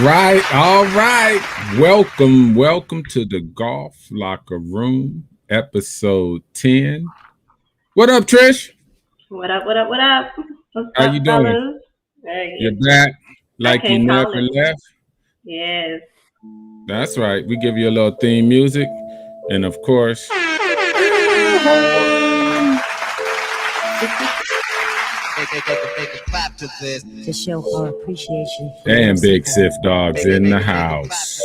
All right. Welcome to the Golf Locker Room, episode 10. What up, Trish? What up? What's How up, you doing? fellas? You're Hey, back I like you can't never call it. left. Yes. That's right. We give you a little theme music. And of course, to show our appreciation. and Big Sif Dogs in the house.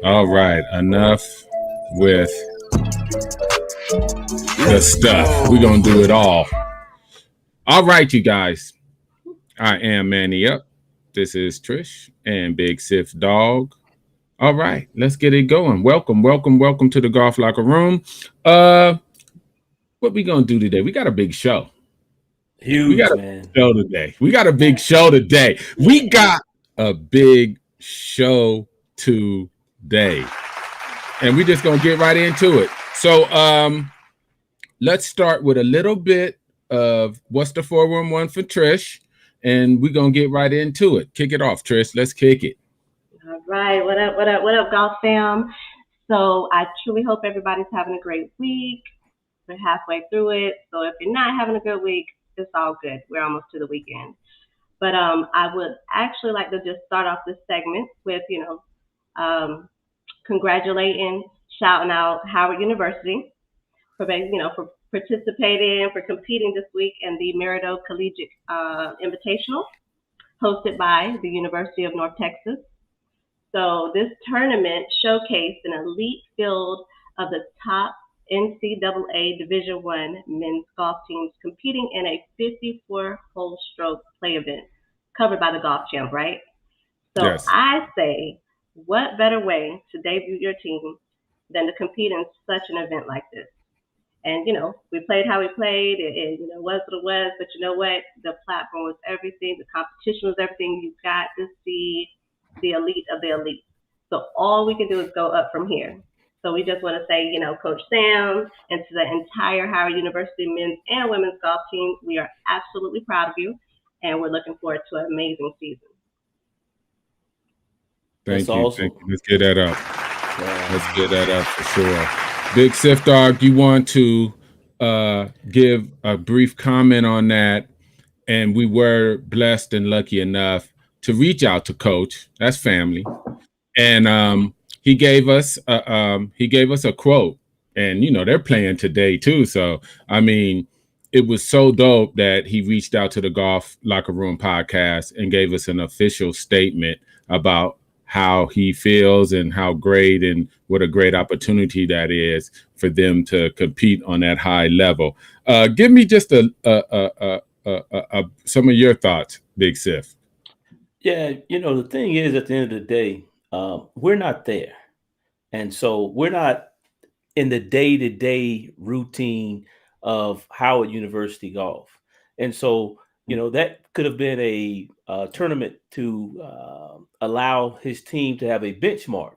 All right. Enough with the stuff. We're going to do it all. All right, you guys. I am MannyUp. This is Trish and Big Sif Dog. All right, let's get it going. Welcome to the Golf Locker Room. What we gonna do today? We got a big show. Huge, we got a man. Big show today. We got a big show today. And we just gonna get right into it. So let's start with a little bit of what's the 411 for Trish, and we're gonna get right into it. Kick it off, Trish. Let's kick it. All right. What up, golf fam? So I truly hope everybody's having a great week. We're halfway through it. So if you're not having a good week, it's all good. We're almost to the weekend. But I would actually like to just start off this segment with, congratulating, shouting out Howard University for participating, for competing this week in the Merito Collegiate Invitational, hosted by the University of North Texas. So this tournament showcased an elite field of the top NCAA Division I men's golf teams competing in a 54-hole stroke play event covered by the Golf Champ, right? So yes. I say, what better way to debut your team than to compete in such an event like this? And, we played how we played, and was what it was, but you know what? The platform was everything. The competition was everything. You got to see the elite of the elite. So all we can do is go up from here. So we just want to say, Coach Sam and to the entire Howard University men's and women's golf team, we are absolutely proud of you, and we're looking forward to an amazing season. Thank you. Awesome. Let's get that up. Yeah. Let's get that up for sure. Big Sif Dog, you want to give a brief comment on that? And we were blessed and lucky enough to reach out to Coach. That's family, and he gave us a quote. And they're playing today too. So I mean, it was so dope that he reached out to the Golf Locker Room podcast and gave us an official statement about how he feels and how great and what a great opportunity that is for them to compete on that high level. Give me just some of your thoughts, Big Sif. Yeah, the thing is, at the end of the day, we're not there. And so we're not in the day-to-day routine of Howard University golf. And so, that could have been a tournament to allow his team to have a benchmark.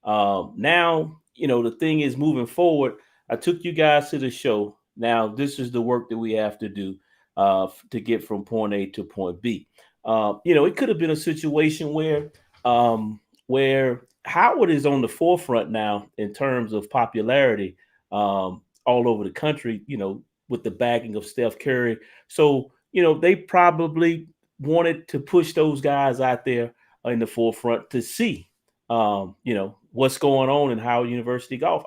Now, the thing is, moving forward, I took you guys to the show. Now, this is the work that we have to do to get from point A to point B. It could have been a situation where Howard is on the forefront now in terms of popularity all over the country, with the backing of Steph Curry. So, they probably wanted to push those guys out there in the forefront to see, what's going on in Howard University golf.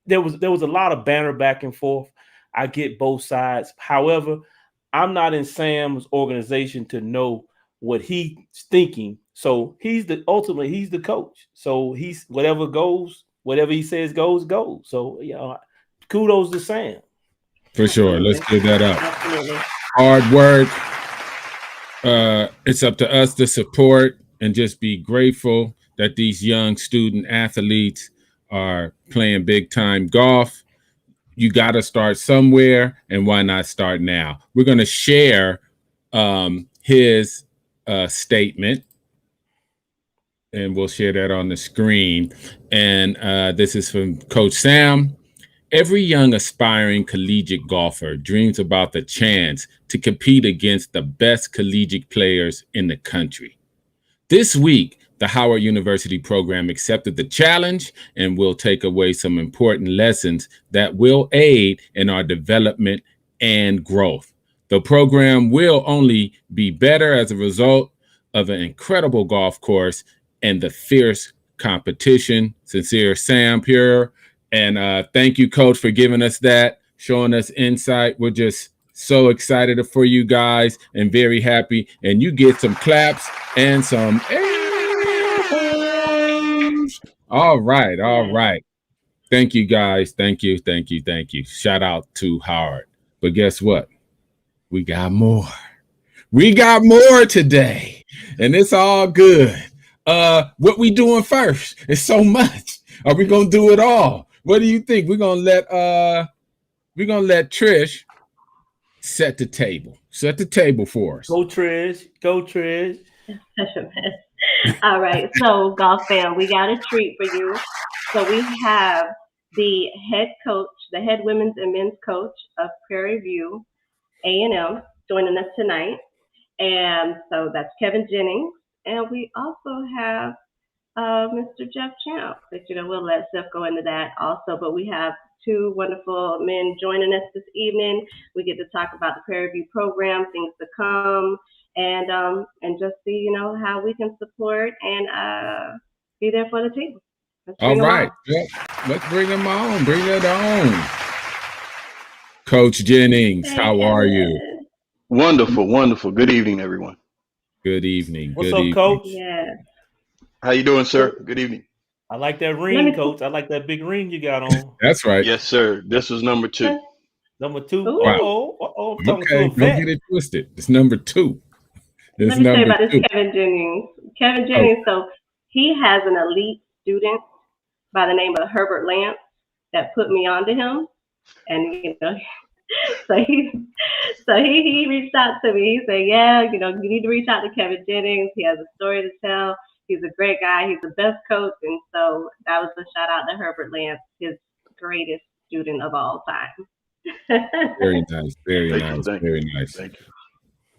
There was a lot of banter back and forth. I get both sides. However, I'm not in Sam's organization to know what he's thinking. So he's the coach. So he's whatever he says goes. So kudos to Sam. For sure. Let's give that up. Absolutely. Hard work. It's up to us to support and just be grateful that these young student athletes are playing big time golf. You got to start somewhere, and why not start now? We're going to share his statement, and we'll share that on the screen. And this is from Coach Sam. Every young aspiring collegiate golfer dreams about the chance to compete against the best collegiate players in the country. This week, the Howard University program accepted the challenge and will take away some important lessons that will aid in our development and growth. The program will only be better as a result of an incredible golf course and the fierce competition. Sincere Sam Pure. And thank you, Coach, for giving us that, showing us insight. We're just so excited for you guys and very happy. And you get some claps and some air horns. All right. All right. Thank you, guys. Thank you. Thank you. Thank you. Shout out to Howard. But guess what? We got more. We got more today. And it's all good. What we doing first? It's so much. Are we gonna do it all? What do you think? We're gonna let Trish set the table. Set the table for us. Go Trish. Go Trish. Such a mess. All right. So, golf fan, we got a treat for you. So we have the head coach, the head women's and men's coach of Prairie View A&M joining us tonight. And so that's Kevin Jennings. And we also have Mr. Jeff Champ, but we'll let Seth go into that also. But we have two wonderful men joining us this evening. We get to talk about the Prairie View program, things to come, and just see, how we can support and be there for the team. All right. Let's bring them on. Bring it on. Coach Jennings, how are you? Wonderful, wonderful. Good evening, everyone. Good evening. What's Good up, evening. Coach? Yeah. How you doing, sir? Good evening. I like that ring, Coach. I like that big ring you got on. That's right. Yes, sir. This was number 2. Number 2. Wow. Okay, don't get it twisted. It's number 2. Let me tell you about this Kevin Jennings. Kevin Jennings, so he has an elite student by the name of Herbert Lance that put me onto him. And, so he reached out to me. He said, yeah, you need to reach out to Kevin Jennings. He has a story to tell. He's a great guy. He's the best coach. And so that was a shout out to Herbert Lance, his greatest student of all time. Very nice. Very nice. Very nice. Thank you.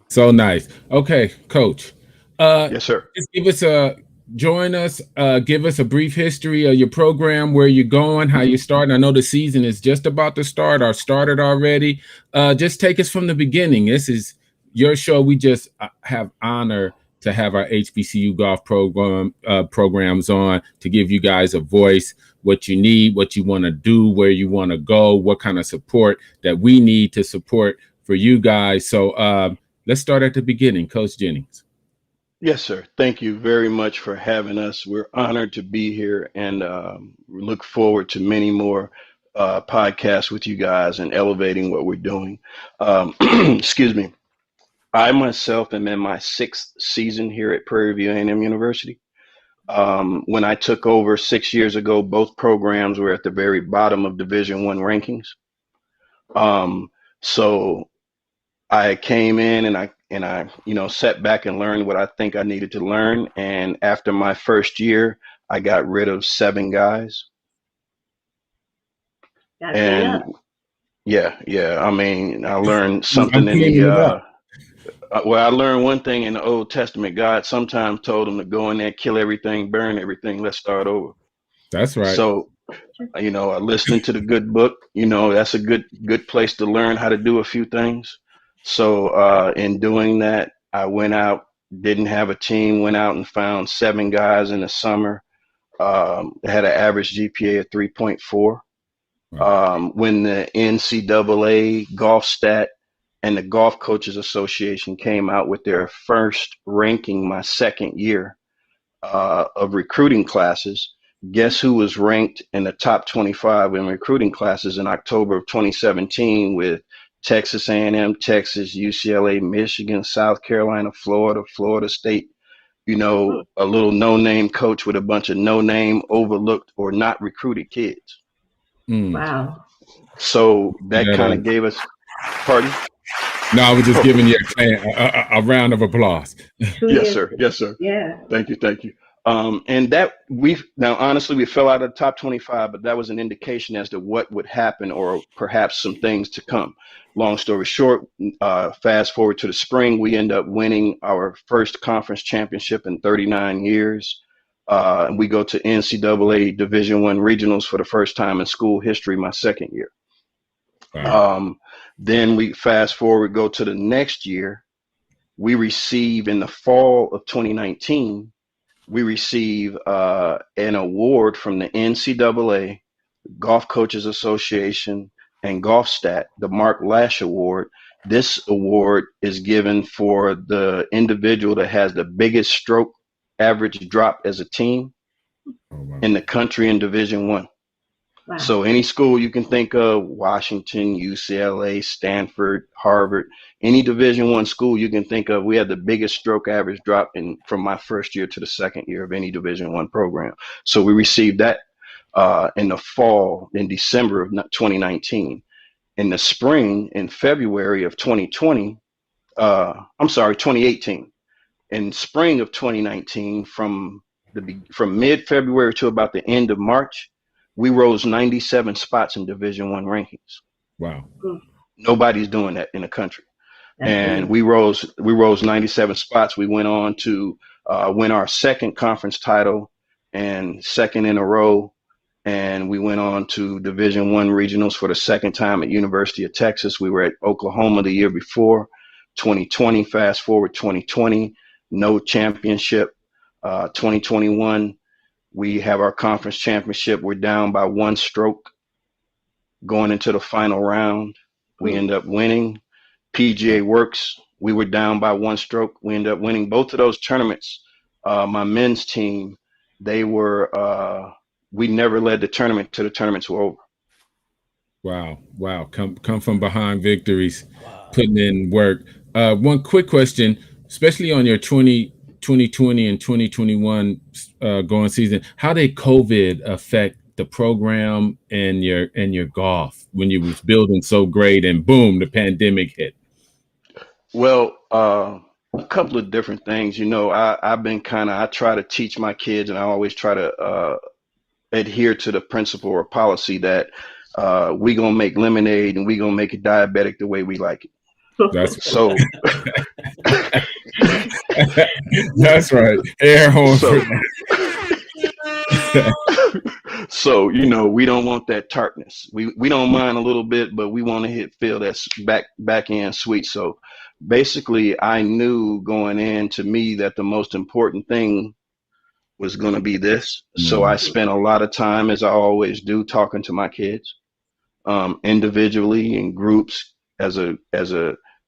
So nice. Okay, Coach. Yes, sir. Just give us join us. Give us a brief history of your program, where you're going, how you started. I know the season is just about to start or started already. Just take us from the beginning. This is your show. We just have honor to have our HBCU golf programs on to give you guys a voice, what you need, what you want to do, where you want to go, what kind of support that we need to support for you guys. So let's start at the beginning. Coach Jennings. Yes, sir. Thank you very much for having us. We're honored to be here, and we look forward to many more podcasts with you guys and elevating what we're doing. Excuse me. I myself am in my 6th season here at Prairie View A&M University. When I took over 6 years ago, both programs were at the very bottom of Division I rankings. So I came in and I sat back and learned what I think I needed to learn. And after my first year, I got rid of 7 guys. And yeah. I mean, I learned something in the I learned one thing in the Old Testament. God sometimes told them to go in there, kill everything, burn everything, let's start over. That's right. So, I listened to the good book. That's a good place to learn how to do a few things. So in doing that, I went out, didn't have a team, went out and found 7 guys in the summer. Had an average GPA of 3.4. Wow. When the NCAA Golf Stat and the Golf Coaches Association came out with their first ranking my second year of recruiting classes, guess who was ranked in the top 25 in recruiting classes in October of 2017 with Texas A&M, Texas, UCLA, Michigan, South Carolina, Florida, Florida State, a little no-name coach with a bunch of no-name, overlooked, or not recruited kids. Wow. So that kind of gave us, pardon? No, I was just giving you a round of applause. Yes, sir. Yes, sir. Yeah. Thank you. And that now honestly, we fell out of the top 25, but that was an indication as to what would happen or perhaps some things to come. Long story short, fast forward to the spring, we end up winning our first conference championship in 39 years. We go to NCAA Division I regionals for the first time in school history, my second year. Wow. Then we fast forward, go to the next year. We receive in the fall of 2019, we receive an award from the NCAA, Golf Coaches Association, and GolfStat, the Mark Lash Award. This award is given for the individual that has the biggest stroke average drop as a team in the country in Division I. Wow. So any school you can think of, Washington, UCLA, Stanford, Harvard, any Division I school you can think of, we had the biggest stroke average drop from my first year to the second year of any Division I program. So we received that in the fall, in December of 2019. In the spring, in February of 2018. In spring of 2019, from mid-February to about the end of March, we rose 97 spots in Division I rankings. Wow. Nobody's doing that in the country. And we rose 97 spots. We went on to win our second conference title and second in a row. And we went on to Division I regionals for the second time at University of Texas. We were at Oklahoma the year before. 2020, fast forward 2020, no championship. 2021, we have our conference championship. We're down by one stroke going into the final round. We end up winning. PGA Works, we were down by one stroke. We ended up winning both of those tournaments. My men's team, we never led the tournament till the tournaments were over. Wow. Come from behind victories, putting in work. One quick question, especially on your 2020 and 2021 going season, how did COVID affect the program and your golf when you was building so great and boom, the pandemic hit? Well, a couple of different things. I try to teach my kids, and I always try to adhere to the principle or policy that we gonna make lemonade and we gonna make it diabetic the way we like it. That's so. That's right. Air horn. So we don't want that tartness. We don't mind a little bit, but we want to feel that back end sweet. So basically, I knew going in to me that the most important thing was going to be this. So I spent a lot of time, as I always do, talking to my kids, individually, in groups, as a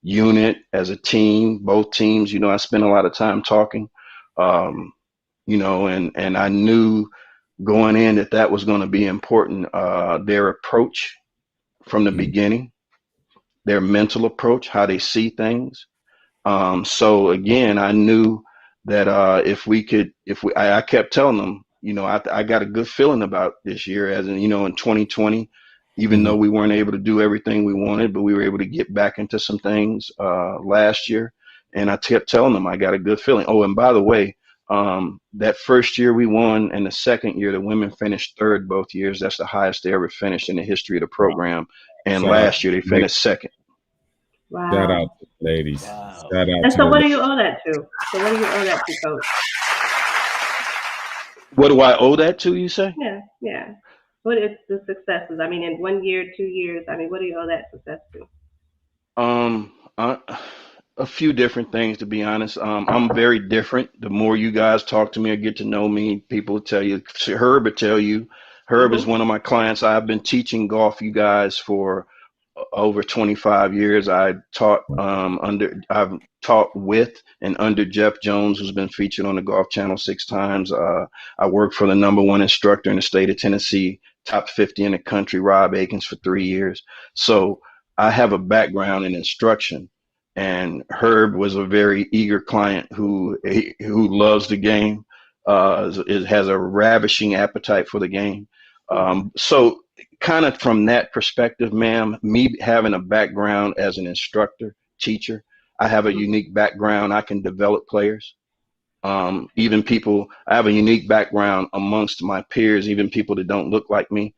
unit, as a team, both teams. I spent a lot of time talking, and I knew going in that was going to be important. Their approach from the beginning, their mental approach, how they see things. So again, I knew that I kept telling them, I got a good feeling about this year, as in, in 2020, even though we weren't able to do everything we wanted, but we were able to get back into some things last year. And I kept telling them I got a good feeling. Oh, and by the way, that first year we won, and the second year the women finished third both years. That's the highest they ever finished in the history of the program. And last year they finished second. Wow. Shout out to the ladies. Wow. Shout out. And so what do you owe that to? Coach? What do I owe that to, you say? Yeah. What is the successes? I mean, in 1 year, 2 years, what do you owe that success to? A few different things, to be honest. I'm very different. The more you guys talk to me or get to know me, people will tell you. Herb will tell you. Herb is one of my clients. I've been teaching golf, you guys, for over 25 years. I've taught with and under Jeff Jones, who's been featured on the Golf Channel 6 times. I worked for the #1 instructor in the state of Tennessee, top 50 in the country, Rob Akins, for 3 years. So I have a background in instruction. And Herb was a very eager client who loves the game, has a ravishing appetite for the game. So kind of from that perspective, ma'am, me having a background as an instructor, teacher, I have a unique background. I can develop players. Even people, I have a unique background amongst my peers, even people that don't look like me.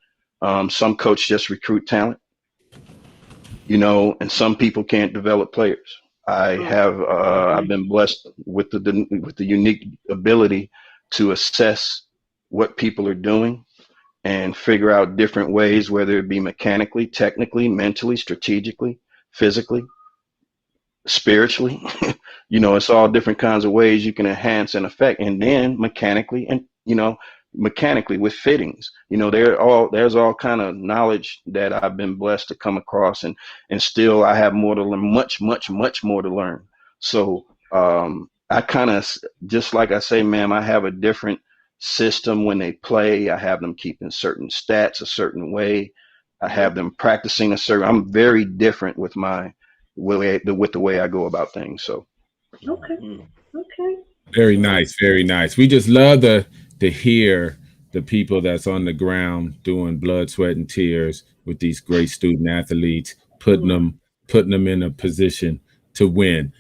Some coaches just recruit talent, and some people can't develop players. I've been blessed with the unique ability to assess what people are doing and figure out different ways, whether it be mechanically, technically, mentally, strategically, physically, spiritually. It's all different kinds of ways you can enhance and affect, and then mechanically, and mechanically with fittings. There's all kind of knowledge that I've been blessed to come across, and still I have more to learn, much more to learn. So I kind of, just like I say, ma'am, I have a different system when they play. I have them keeping certain stats a certain way. I have them practicing I'm very different with the way I go about things. So Okay. Very nice, very nice. We just love to hear the people that's on the ground doing blood, sweat, and tears with these great student athletes, putting them in a position to win.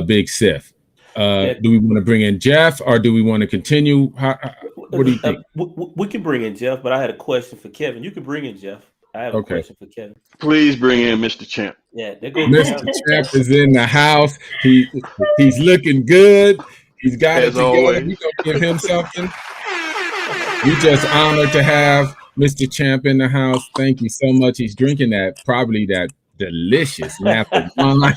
Big Sif. Do we want to bring in Jeff, or do we want to continue? What do you think? We can bring in Jeff, but I had a question for Kevin. You can bring in Jeff. I have a question for Kevin. Please bring in Mr. Champ. Yeah, there goes Mr. Champ is in the house. He's looking good. He's got As it together. always. We're gonna give him something. We just honored to have Mr. Champ in the house. Thank you so much. He's drinking that delicious Napa wine.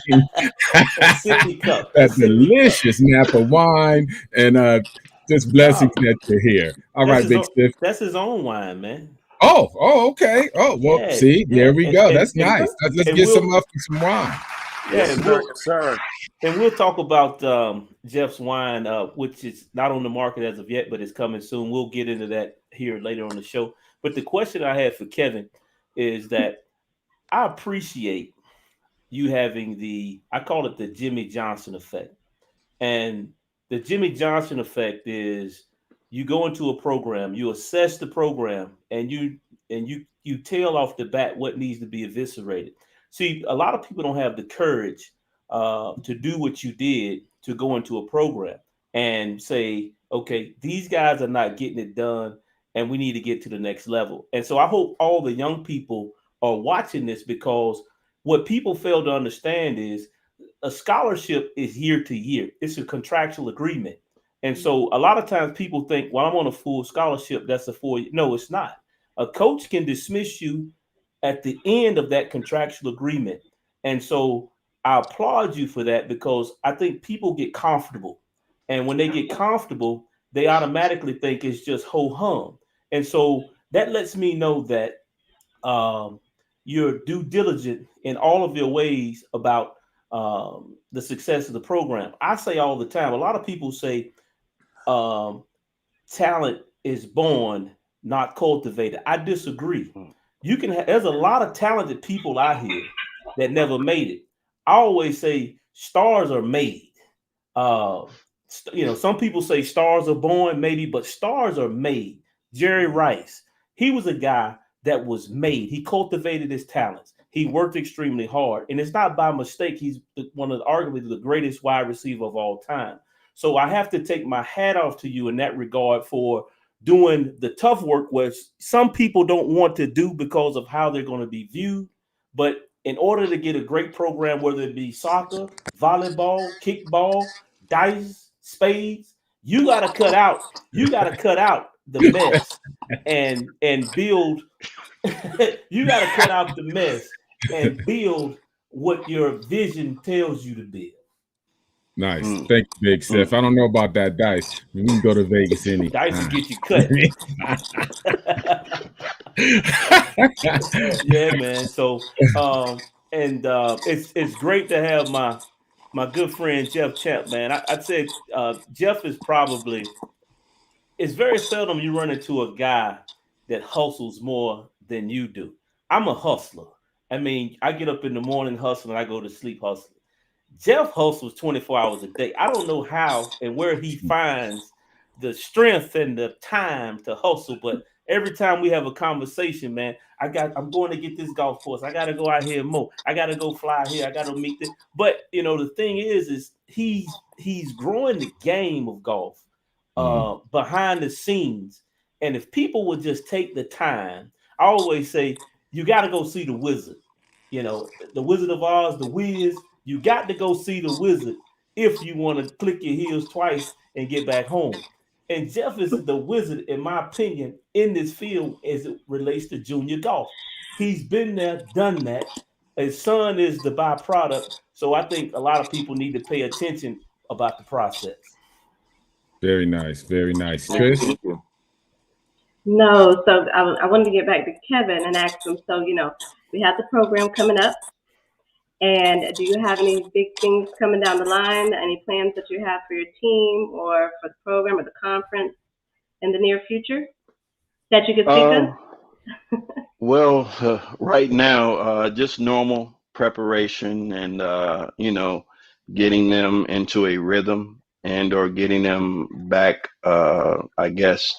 That delicious Napa wine, and just blessings that you're here. All right, Big Stiff. That's his own wine, man. Oh, okay. Oh, well, Yeah, see, there we go. That's and nice. Let's get some up and some wine. Yeah, sir. And we'll talk about Jeff's wine, which is not on the market as of yet, but it's coming soon. We'll get into that here later on the show. But the question I had for Kevin is that I appreciate you having I call it the Jimmy Johnson effect. And the Jimmy Johnson effect is you go into a program, you assess the program, and you tell off the bat what needs to be eviscerated. See, a lot of people don't have the courage to do what you did to go into a program and say, okay, these guys are not getting it done, and we need to get to the next level. And so I hope all the young people are watching this, because what people fail to understand is a scholarship is year to year. It's a contractual agreement. And so a lot of times people think, well, I'm on a full scholarship. That's a 4 year. No, it's not. A coach can dismiss you at the end of that contractual agreement. And so I applaud you for that, because I think people get comfortable. And when they get comfortable, they automatically think it's just ho-hum. And so that lets me know that you're due diligent in all of your ways about the success of the program. I say all the time, a lot of people say talent is born, not cultivated. I disagree. There's a lot of talented people out here that never made it. I always say stars are made. Some people say stars are born, maybe, but stars are made. Jerry Rice, he was a guy that was made. He cultivated his talents. He worked extremely hard, and it's not by mistake. He's one of arguably the greatest wide receiver of all time. So I have to take my hat off to you in that regard for doing the tough work, which some people don't want to do because of how they're going to be viewed. But in order to get a great program, whether it be soccer, volleyball, kickball, dice, spades, you got to cut out the mess and build. You got to cut out the mess and build what your vision tells you to build. Nice. Thank you, Big Sif. I don't know about that dice. We can go to Vegas any dice will get you cut. Yeah, man. So it's great to have my good friend Jeff Champ, man. I'd say Jeff is it's very seldom you run into a guy that hustles more than you do. I'm a hustler. I mean, I get up in the morning hustling, I go to sleep hustling. Jeff hustles 24 hours a day. I don't know how and where he finds the strength and the time to hustle, but Every time we have a conversation, man, I'm going to get this golf course. I got to go out here and mow. I got to go fly here. I got to meet this. But the thing is he's growing the game of golf behind the scenes. And if people would just take the time, I always say you got to go see the wizard. The Wizard of Oz, the Wiz. You got to go see the wizard if you want to click your heels twice and get back home. And Jeff is the wizard, in my opinion, in this field as it relates to junior golf. He's been there, done that. His son is the byproduct. So I think a lot of people need to pay attention about the process. Very nice. Very nice. Trish? No, so I wanted to get back to Kevin and ask him, so, we have the program coming up. And do you have any big things coming down the line? Any plans that you have for your team or for the program or the conference in the near future that you could speak of? Well, right now, just normal preparation and, getting them into a rhythm and or getting them back, I guess,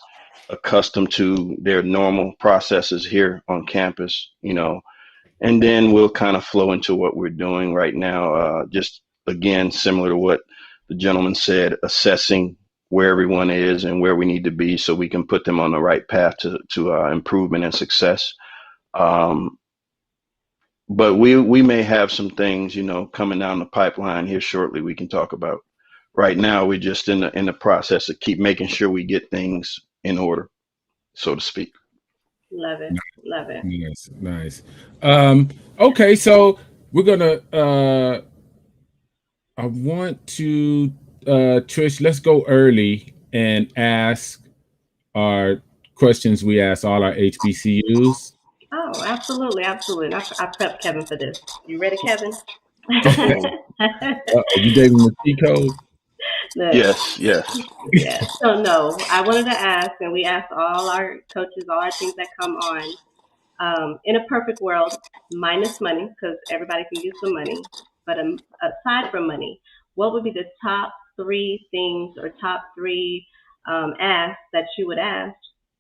accustomed to their normal processes here on campus, and then we'll kind of flow into what we're doing right now. Just again, similar to what the gentleman said, assessing where everyone is and where we need to be so we can put them on the right path to improvement and success. But we may have some things, coming down the pipeline here shortly we can talk about. Right now, we're just in the process of keep making sure we get things in order, so to speak. Love it. Love it. Yes, nice. Okay, so we're gonna I want to Trish, let's go early and ask our questions we ask all our HBCUs. Oh, absolutely. I prepped Kevin for this. You ready, Kevin? You gave him the C code? Yes. Yeah. So no, I wanted to ask, and we asked all our coaches, all our teams that come on, in a perfect world, minus money, because everybody can use some money, but aside from money, what would be the top 3 things or top 3 asks that you would ask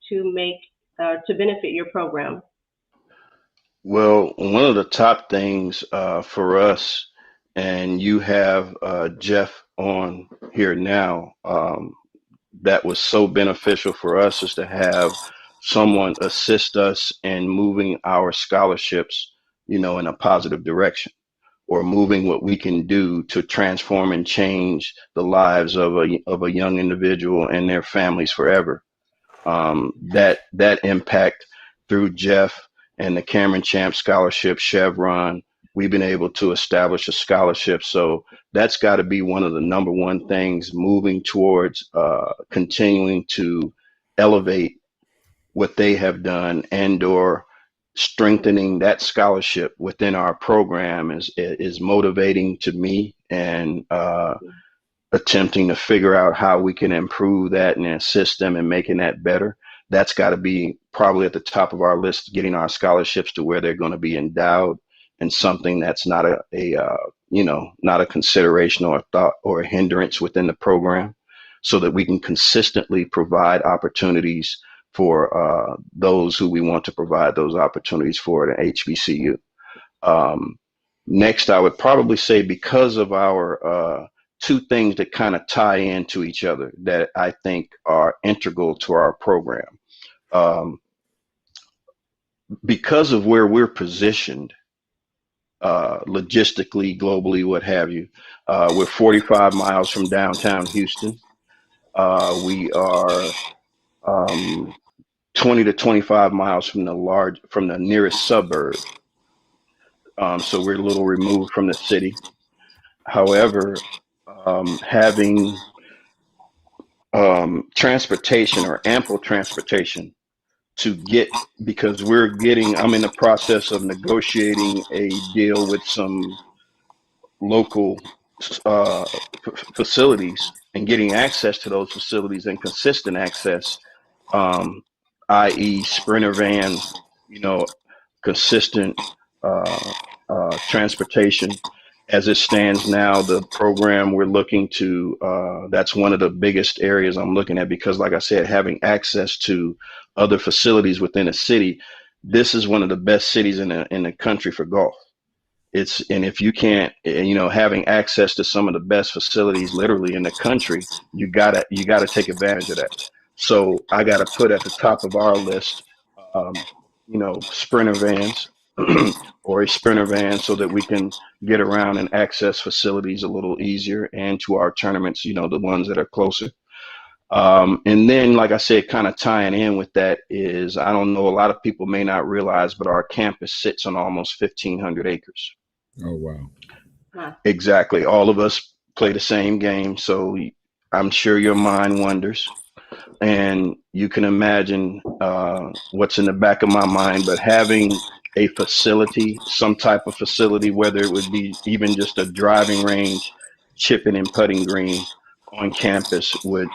to make to benefit your program? Well, one of the top things for us, and you have Jeff on here now, that was so beneficial for us is to have someone assist us in moving our scholarships, in a positive direction, or moving what we can do to transform and change the lives of a young individual and their families forever. That impact through Jeff and the Cameron Champ Scholarship, Chevron, we've been able to establish a scholarship. So that's got to be one of the number one things, moving towards continuing to elevate what they have done and or strengthening that scholarship within our program is motivating to me, and attempting to figure out how we can improve that and assist them in making that better. That's got to be probably at the top of our list, getting our scholarships to where they're going to be endowed and something that's not not a consideration or a thought or a hindrance within the program, so that we can consistently provide opportunities for those who we want to provide those opportunities for at an HBCU. Next, I would probably say, because of our 2 things that kind of tie into each other that I think are integral to our program. Because of where we're positioned, logistically, globally, what have you, we're 45 miles from downtown Houston. We are 20 to 25 miles from the nearest suburb. So we're a little removed from the city. However, having transportation or ample transportation to get, because I'm in the process of negotiating a deal with some local facilities and getting access to those facilities and consistent access, i.e. Sprinter vans, consistent transportation, as it stands now, the program we're looking to, that's one of the biggest areas I'm looking at because, like I said, having access to other facilities within a city, this is one of the best cities in the country for golf. And if you can't, having access to some of the best facilities literally in the country, you gotta take advantage of that. So I gotta put at the top of our list, um, sprinter vans or a sprinter van so that we can get around and access facilities a little easier and to our tournaments, the ones that are closer. And then, like I said, kind of tying in with that is, I don't know, a lot of people may not realize, but our campus sits on almost 1,500 acres. Oh, wow. Wow. Exactly. All of us play the same game. So I'm sure your mind wonders. And you can imagine what's in the back of my mind, but having a facility, some type of facility, whether it would be even just a driving range, chipping and putting green on campus would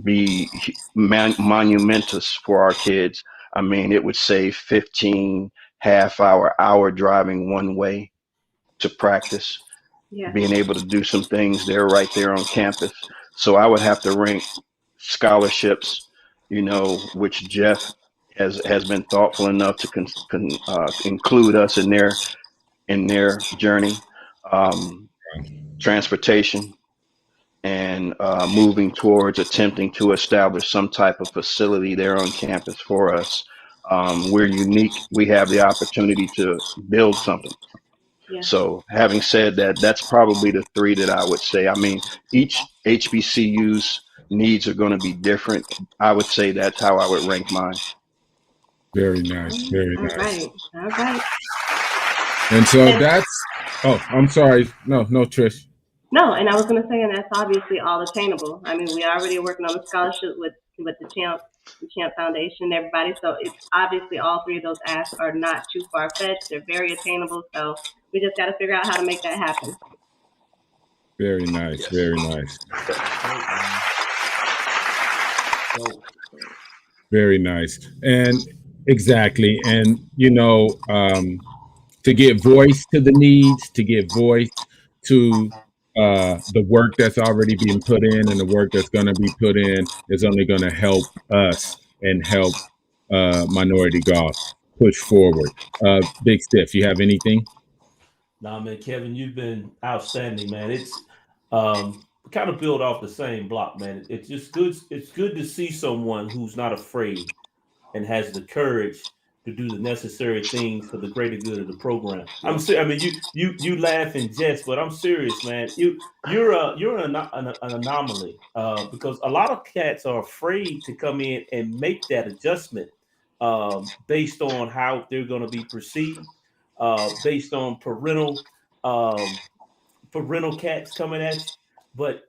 be monumentous for our kids. I mean, it would save 15 hour driving one way to practice, Yeah. being able to do some things there right there on campus. So I would have to rank scholarships, which Jeff has been thoughtful enough to include us in their journey, transportation, and moving towards attempting to establish some type of facility there on campus for us. We're unique. We have the opportunity to build something. Yeah. So having said that, that's probably the three that I would say. I mean, each HBCU's needs are going to be different. I would say that's how I would rank mine. Very nice. Very All nice. right. All right. And so I'm sorry. No, Trish. No, and I was going to say, and that's obviously all attainable. I mean, we already are working on the scholarship with the Champ Foundation, and everybody. So it's obviously all three of those asks are not too far fetched. They're very attainable. So we just got to figure out how to make that happen. Very nice. Yes. Very nice. Very nice. And exactly. And, to give voice to the needs, to give voice to the work that's already being put in and the work that's going to be put in is only going to help us and help minority golf push forward. Big Stiff, you have anything? Nah, man, Kevin, you've been outstanding, man. It's kind of build off the same block, man. It's just good. It's good to see someone who's not afraid and has the courage to do the necessary things for the greater good of the program. I mean, you laugh and jest, but I'm serious, man. You're an anomaly because a lot of cats are afraid to come in and make that adjustment based on how they're going to be perceived, based on parental cats coming at you. But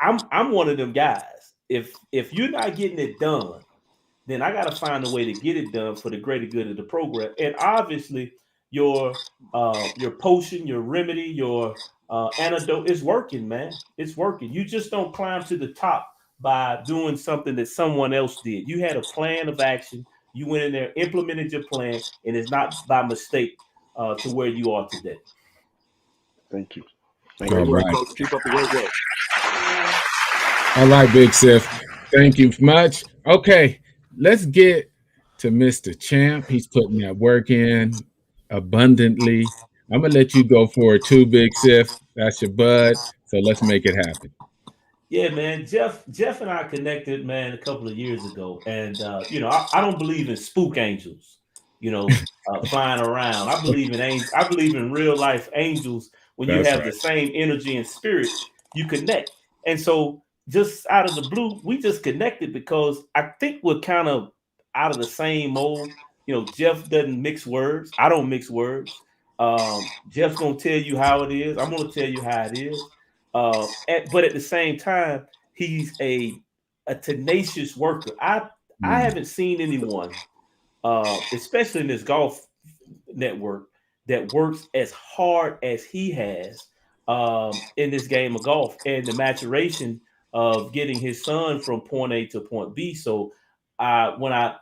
I'm one of them guys. If you're not getting it done, then I got to find a way to get it done for the greater good of the program. And obviously, your potion, your remedy, your antidote is working, man. It's working. You just don't climb to the top by doing something that someone else did. You had a plan of action. You went in there, implemented your plan, and it's not by mistake to where you are today. Thank you. All right. Coach. Keep up the great work. All right, Big Sif. Thank you much. Okay, let's get to Mr. Champ. He's putting that work in abundantly. I'm going to let you go for it too, Big Sif. That's your bud. So let's make it happen. Yeah, man. Jeff and I connected, man, a couple of years ago. And, I don't believe in spook angels, flying around. I believe in real life angels. When you have the same energy and spirit, you connect. And so just out of the blue, we just connected because I think we're kind of out of the same mold. Jeff doesn't mix words. I don't mix words. Jeff's going to tell you how it is. I'm going to tell you how it is. But at the same time, he's a tenacious worker. I haven't seen anyone, especially in this golf network, that works as hard as he has in this game of golf and the maturation of getting his son from point A to point B. So when I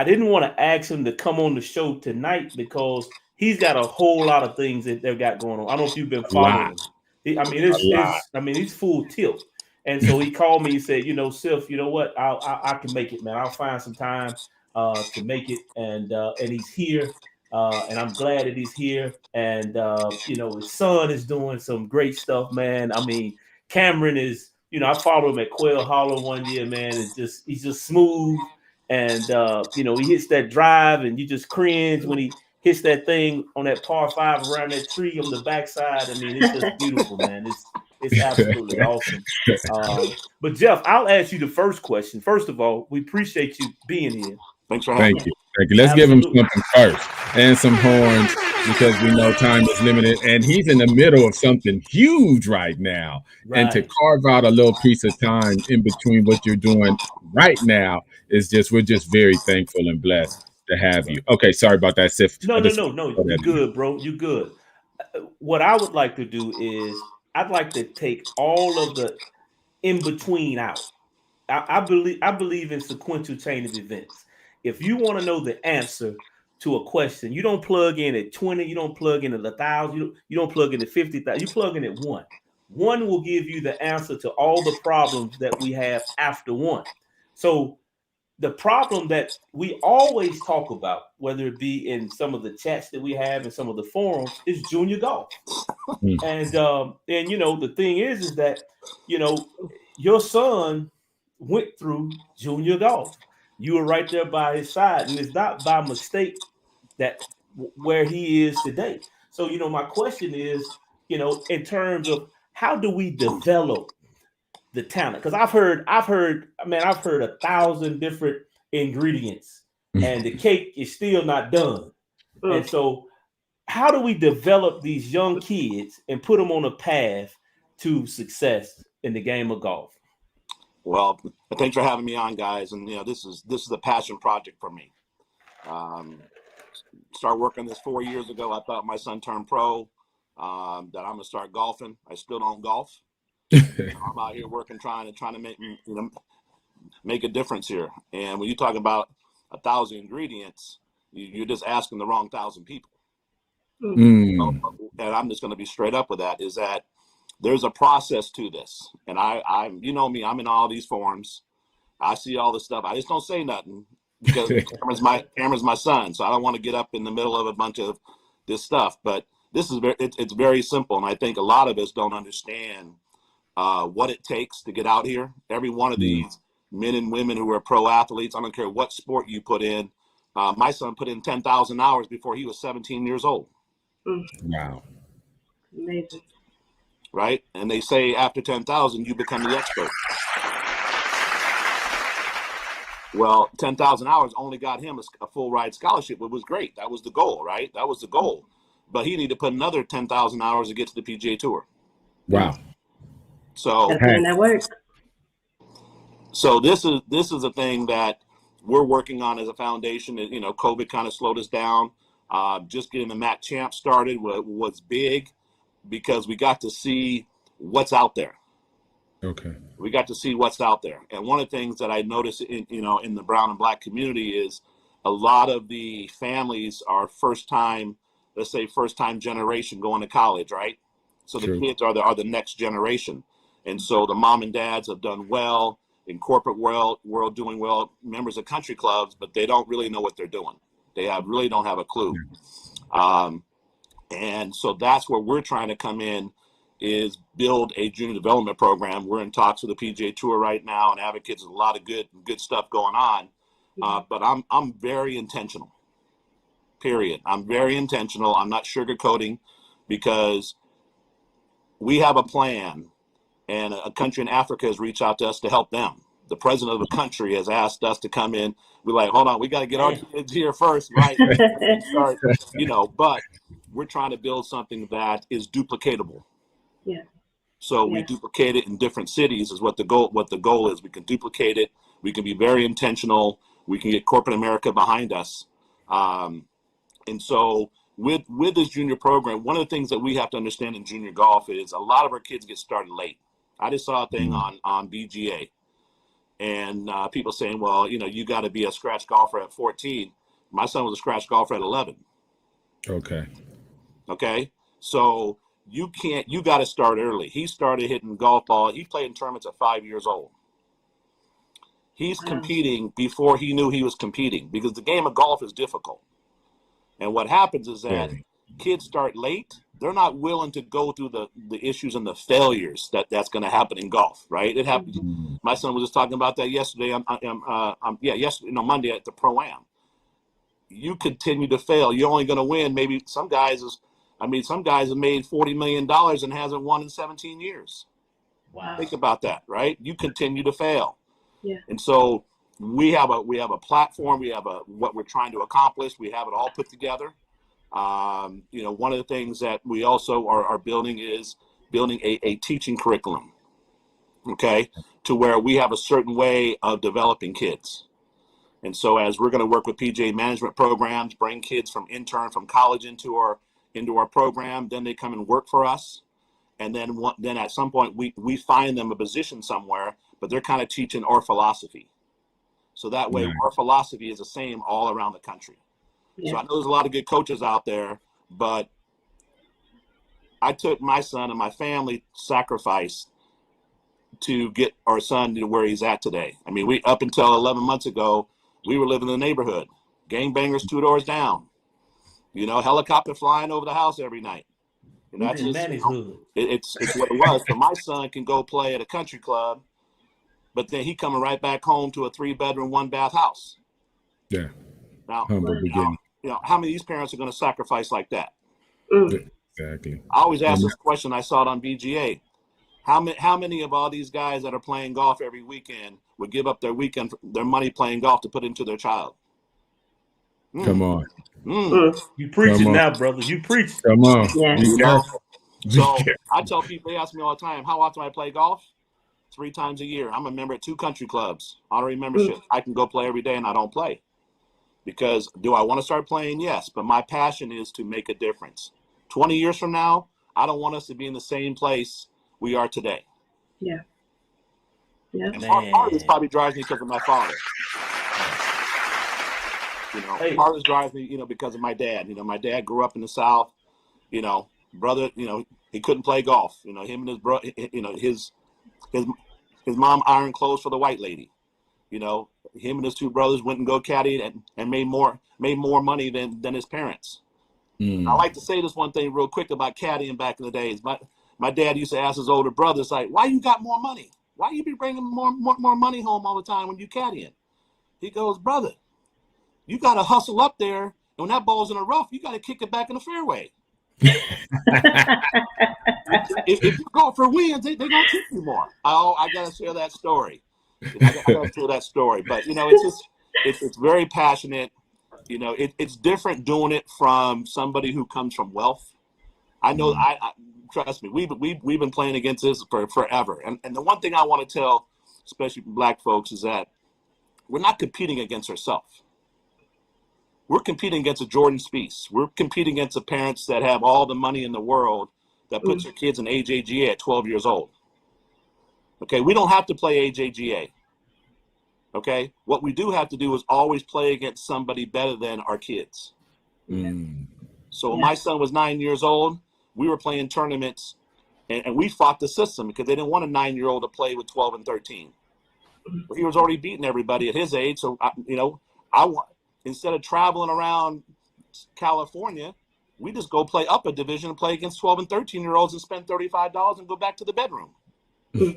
didn't want to ask him to come on the show tonight because he's got a whole lot of things that they've got going on. I don't know if you've been A lot. following him. I mean, A lot. he's full tilt. And so he called me. He said, Sif, you know what? I can make it, man. I'll find some time to make it. And he's here. And I'm glad that he's here. And his son is doing some great stuff, man. I mean, Cameron is, I followed him at Quail Hollow one year, man. He's just smooth. And he hits that drive, and you just cringe when he hits that thing on that par 5 around that tree on the backside. I mean, it's just beautiful, man. It's absolutely awesome. But Jeff, I'll ask you the first question. First of all, we appreciate you being here. Thanks for having me. Thank you. Let's give him something first and some horns, because we know time is limited, and he's in the middle of something huge right now. Right. And to carve out a little piece of time in between what you're doing right now is we're just very thankful and blessed to have you. Okay, sorry about that, Sif. No. You're good, bro. You're good. What I would like to do is I'd like to take all of the in between out. I believe in sequential chain of events. If you want to know the answer to a question, you don't plug in at 20, you don't plug in at 1,000, you don't plug in at 50,000, you plug in at 1. 1 will give you the answer to all the problems that we have after 1. So the problem that we always talk about, whether it be in some of the chats that we have and some of the forums, is junior golf. And the thing is that, your son went through junior golf. You were right there by his side, and it's not by mistake that where he is today. So, my question is, in terms of how do we develop the talent? Because I've heard 1,000 different ingredients, and the cake is still not done. And so, how do we develop these young kids and put them on a path to success in the game of golf? Well, thanks for having me on, guys. And this is a passion project for me. Started working this 4 years ago. I thought my son turned pro, that I'm gonna start golfing. I still don't golf. I'm out here working, trying to make a difference here. And when you talk about 1,000 ingredients, you're just asking the wrong 1,000 people. And I'm just going to be straight up with that. Is that there's a process to this, and I'm I'm in all these forums. I see all this stuff. I just don't say nothing because Cameron's my son, so I don't want to get up in the middle of a bunch of this stuff. But this is it's very simple, and I think a lot of us don't understand what it takes to get out here. Every one of these men and women who are pro athletes, I don't care what sport you put in. My son put in 10,000 hours before he was 17 years old. Wow, amazing. Right? And they say after 10,000, you become the expert. Well, 10,000 hours only got him a full ride scholarship. It was great. That was the goal, right? That was the goal. But he needed to put another 10,000 hours to get to the PGA Tour. Wow. So that works. So this is a thing that we're working on as a foundation. COVID kind of slowed us down. Just getting the MACK Champ started was big, because we got to see what's out there. Okay. We got to see what's out there. And one of the things that I noticed in the brown and black community is a lot of the families are first time generation going to college, right? So the kids are the next generation. And so the mom and dads have done well in corporate world doing well, members of country clubs, but they don't really know what they're doing. They really don't have a clue. And so that's where we're trying to come in, is build a junior development program. We're in talks with the PGA Tour right now and advocates. A lot of good stuff going on. But I'm very intentional. Period. I'm very intentional. I'm not sugarcoating, because we have a plan, and a country in Africa has reached out to us to help them. The president of the country has asked us to come in. We're like, hold on, we got to get our kids here first, right? Start, but we're trying to build something that is duplicatable. Yeah. So we duplicate it in different cities is what the goal is. We can duplicate it. We can be very intentional. We can get corporate America behind us. And so with this junior program, one of the things that we have to understand in junior golf is a lot of our kids get started late. I just saw a thing on BGA, and people saying, well, you got to be a scratch golfer at 14. My son was a scratch golfer at 11. Okay. Okay. So you got to start early. He started hitting golf ball. He played in tournaments at 5 years old. He's competing before he knew he was competing, because the game of golf is difficult. And what happens is that kids start late. They're not willing to go through the issues and the failures that's going to happen in golf, right? It happens. My son was just talking about that yesterday. Yesterday, Monday at the Pro-Am. You continue to fail, you're only going to win. Maybe some guys have made $40 million and hasn't won in 17 years. Wow. Think about that, right? You continue to fail. Yeah. And so we have a platform. We have what we're trying to accomplish. We have it all put together. One of the things that we also are building is a teaching curriculum, okay, to where we have a certain way of developing kids. And so as we're going to work with PGA management programs, bring kids from college into our program, then they come and work for us. And then at some point we find them a position somewhere, but they're kind of teaching our philosophy. So that way our philosophy is the same all around the country. Yeah. So I know there's a lot of good coaches out there, but I took my son and my family sacrifice to get our son to where he's at today. I mean, up until 11 months ago, we were living in the neighborhood, gangbangers 2 doors down, helicopter flying over the house every night. That's just, it's what it was. So my son can go play at a country club, but then he coming right back home to a 3-bedroom, 1-bath house. Yeah. Now, humble beginning. How many of these parents are going to sacrifice like that? Exactly. I always ask this question. I saw it on BGA. How many of all these guys that are playing golf every weekend would give up their money playing golf to put into their child? Come on. You preaching now, brother. You preach. Come on. Yeah. So I tell people, they ask me all the time, how often I play golf? 3 times a year. I'm a member at 2 country clubs, honorary membership. I can go play every day and I don't play. Because do I want to start playing? Yes. But my passion is to make a difference. 20 years from now, I don't want us to be in the same place we are today. Yeah. Yeah. And part of this probably drives me because of my father. Part of this drives me, because of my dad. My dad grew up in the South. Brother, he couldn't play golf. Him and his brother, his mom ironed clothes for the white lady. Him and his 2 brothers went and go caddy and made more money than his parents. I like to say this one thing real quick about caddying back in the days. My dad used to ask his older brothers, like, why you got more money? Why you be bringing more money home all the time when you caddying? He goes, brother, you got to hustle up there. And when that ball's in the rough, you got to kick it back in the fairway. if you go for wins, they don't kick you more. I got to share that story. I got to share that story. But, it's very passionate. It's different doing it from somebody who comes from wealth. I know, I trust me, we've been playing against this for forever. And the one thing I want to tell, especially Black folks, is that we're not competing against ourselves. We're competing against a Jordan Spieth. We're competing against the parents that have all the money in the world that puts their kids in AJGA at 12 years old. Okay, we don't have to play AJGA. Okay, what we do have to do is always play against somebody better than our kids. So when my son was 9 years old, we were playing tournaments, and we fought the system because they didn't want a 9-year-old to play with 12 and 13. But he was already beating everybody at his age. So instead of traveling around California, we just go play up a division and play against 12 and 13-year-olds and spend $35 and go back to the bedroom. Because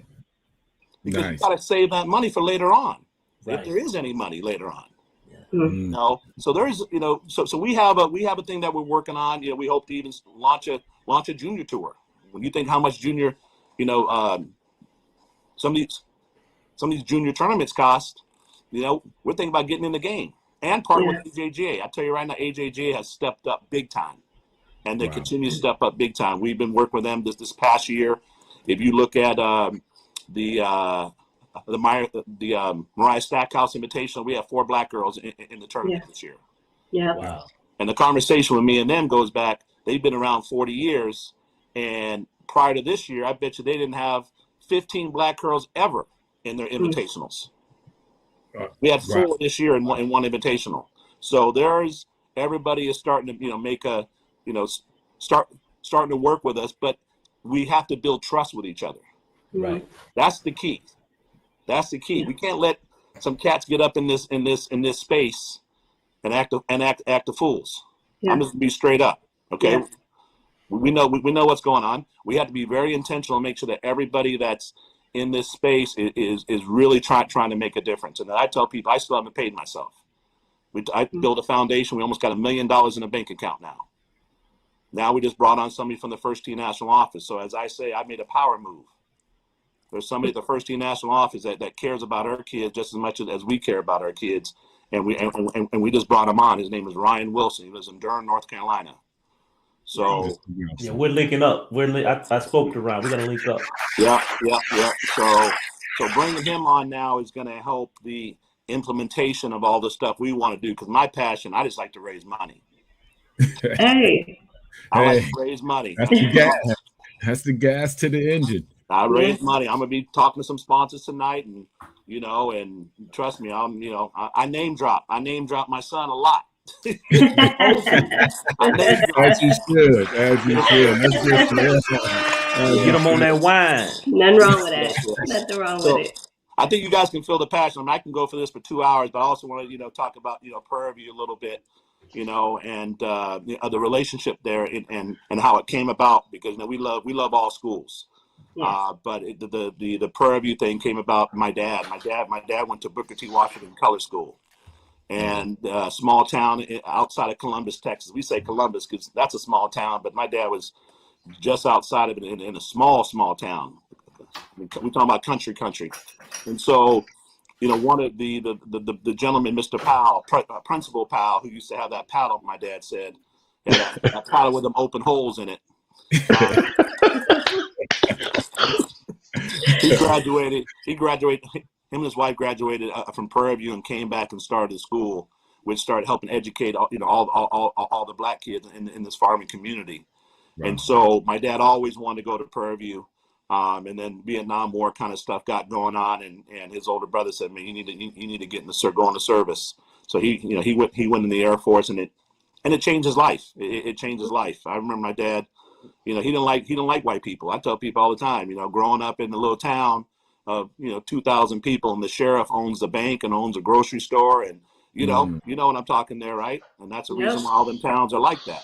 you got to save that money for later on, if there is any money later on. So there's, so we have a thing that we're working on. We hope to even launch a junior tour. When you think how much junior, some of these junior tournaments cost, we're thinking about getting in the game and partner with AJGA. I tell you right now, AJGA has stepped up big time, and they continue to step up big time. We've been working with them this past year. If you look at the Mariah Stackhouse Invitational, we have 4 Black girls in the tournament this year. Yeah. Wow. And the conversation with me and them goes back. They've been around 40 years, and prior to this year, I bet you they didn't have 15 Black girls ever in their invitationals. We had 4 this year in one invitational. So everybody is starting to make a starting to work with us, but we have to build trust with each other. Right. That's the key. That's the key. We can't let some cats get up in this space and act the fools. I'm just gonna be straight up. Okay. We know what's going on. We have to be very intentional and make sure that everybody that's in this space is really trying to make a difference. And I tell people, I still haven't paid myself. I built a foundation. We almost got $1 million in a bank account now. Now we just brought on somebody from the First Team National Office. So as I say, I made a power move. There's somebody at the First Team National Office that cares about our kids just as much as we care about our kids. And we just brought him on. His name is Ryan Wilson. He lives in Durham, North Carolina. So yeah, we're linking up. I spoke to Ryan. We're gonna link up. Yeah. So bringing him on now is going to help the implementation of all the stuff we want to do. Because my passion, I just like to raise money. Hey, I like to raise money. That's the gas. That's the gas to the engine. I raise money. I'm gonna be talking to some sponsors tonight, and and trust me, I name drop. I name drop my son a lot. As you should. As you should. Get them on that wine. Nothing wrong with that. Nothing wrong with it. I think you guys can feel the passion. I mean, I can go for this for 2 hours, but I also want to, talk about, Prairie a little bit, and the relationship there and how it came about, because we love all schools. Yes. But the Prairie thing came about my dad. My dad went to Booker T. Washington Color School, and small town outside of Columbus, Texas. We say Columbus because that's a small town, but my dad was just outside of it in a small town. We're talking about country. And so, one of the gentleman, Mr. Powell, Principal Powell, who used to have that paddle, my dad said, had that paddle with them open holes in it. He graduated. Him and his wife graduated from Prairie and came back and started a school, which started helping educate all the black kids in this farming community. Wow. And so my dad always wanted to go to Prairie. And then Vietnam War kind of stuff got going on, and his older brother said, "Man, you need to get go into service." So he went in the Air Force, and it changed his life. It changed his life. I remember my dad, he didn't like white people. I tell people all the time, growing up in a little town of 2,000 people, and the sheriff owns the bank and owns a grocery store, and you know what I'm talking there, right? And that's the reason why all them towns are like that.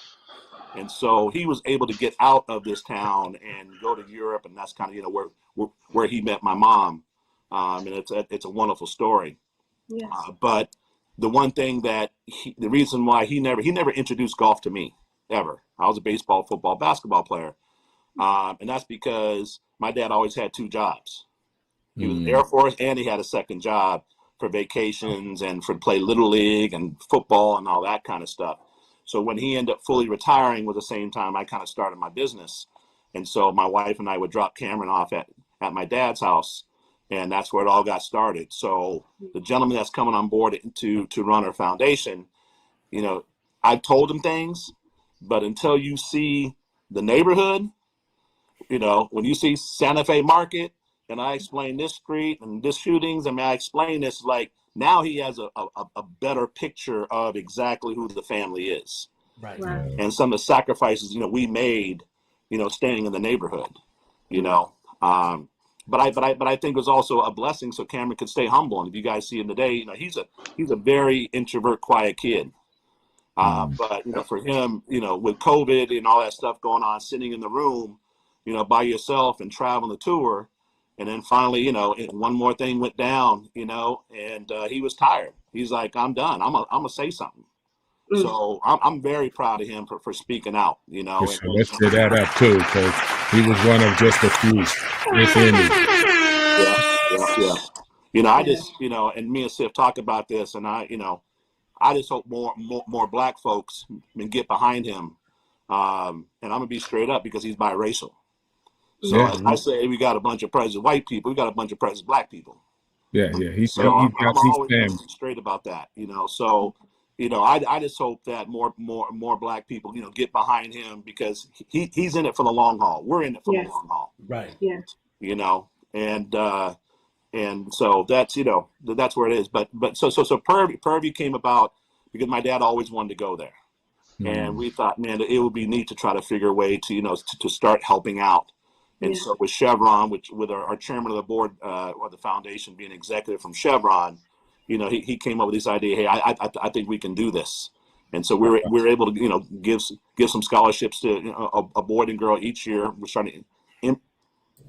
And so he was able to get out of this town and go to Europe, and that's kind of where he met my mom, and it's a wonderful story. Yes. But the one thing the reason why he never introduced golf to me ever. I was a baseball, football, basketball player, and that's because my dad always had 2 jobs. He was Air Force, and he had a second job for vacations and for play Little League and football and all that kind of stuff. So when he ended up fully retiring was the same time I kind of started my business. And so my wife and I would drop Cameron off at my dad's house, and that's where it all got started. So the gentleman that's coming on board to run our foundation, I told him things, but until you see the neighborhood, when you see Santa Fe Market, and I explain this street and this shootings, I explain this, like, now he has a better picture of exactly who the family is. Right. Wow. And some of the sacrifices, we made, staying in the neighborhood, but I think it was also a blessing so Cameron could stay humble. And if you guys see him today, he's a very introvert, quiet kid. But, for him, with COVID and all that stuff going on, sitting in the room, by yourself and traveling the tour, and then finally, one more thing went down, and he was tired. He's like, I'm done. I'm gonna say something. So I'm very proud of him for speaking out, Let's say that up too, because he was one of just a few, if any. Yeah. I just, and me and Sif talk about this, and I just hope more black folks can get behind him. And I'm gonna be straight up because he's biracial. So as I say, we got a bunch of president white people, we got a bunch of president black people. Yeah. I'm always straight about that, So, I just hope that more black people, get behind him, because he's in it for the long haul. We're in it for the long haul. Right. Yeah. And so that's that's where it is. But so Prairie came about because my dad always wanted to go there. And we thought, man, it would be neat to try to figure a way to, to start helping out. And so with Chevron, with our chairman of the board or the foundation being executive from Chevron, he came up with this idea. Hey, I think we can do this. And so we were able to, give some scholarships to a boy and girl each year. We're starting to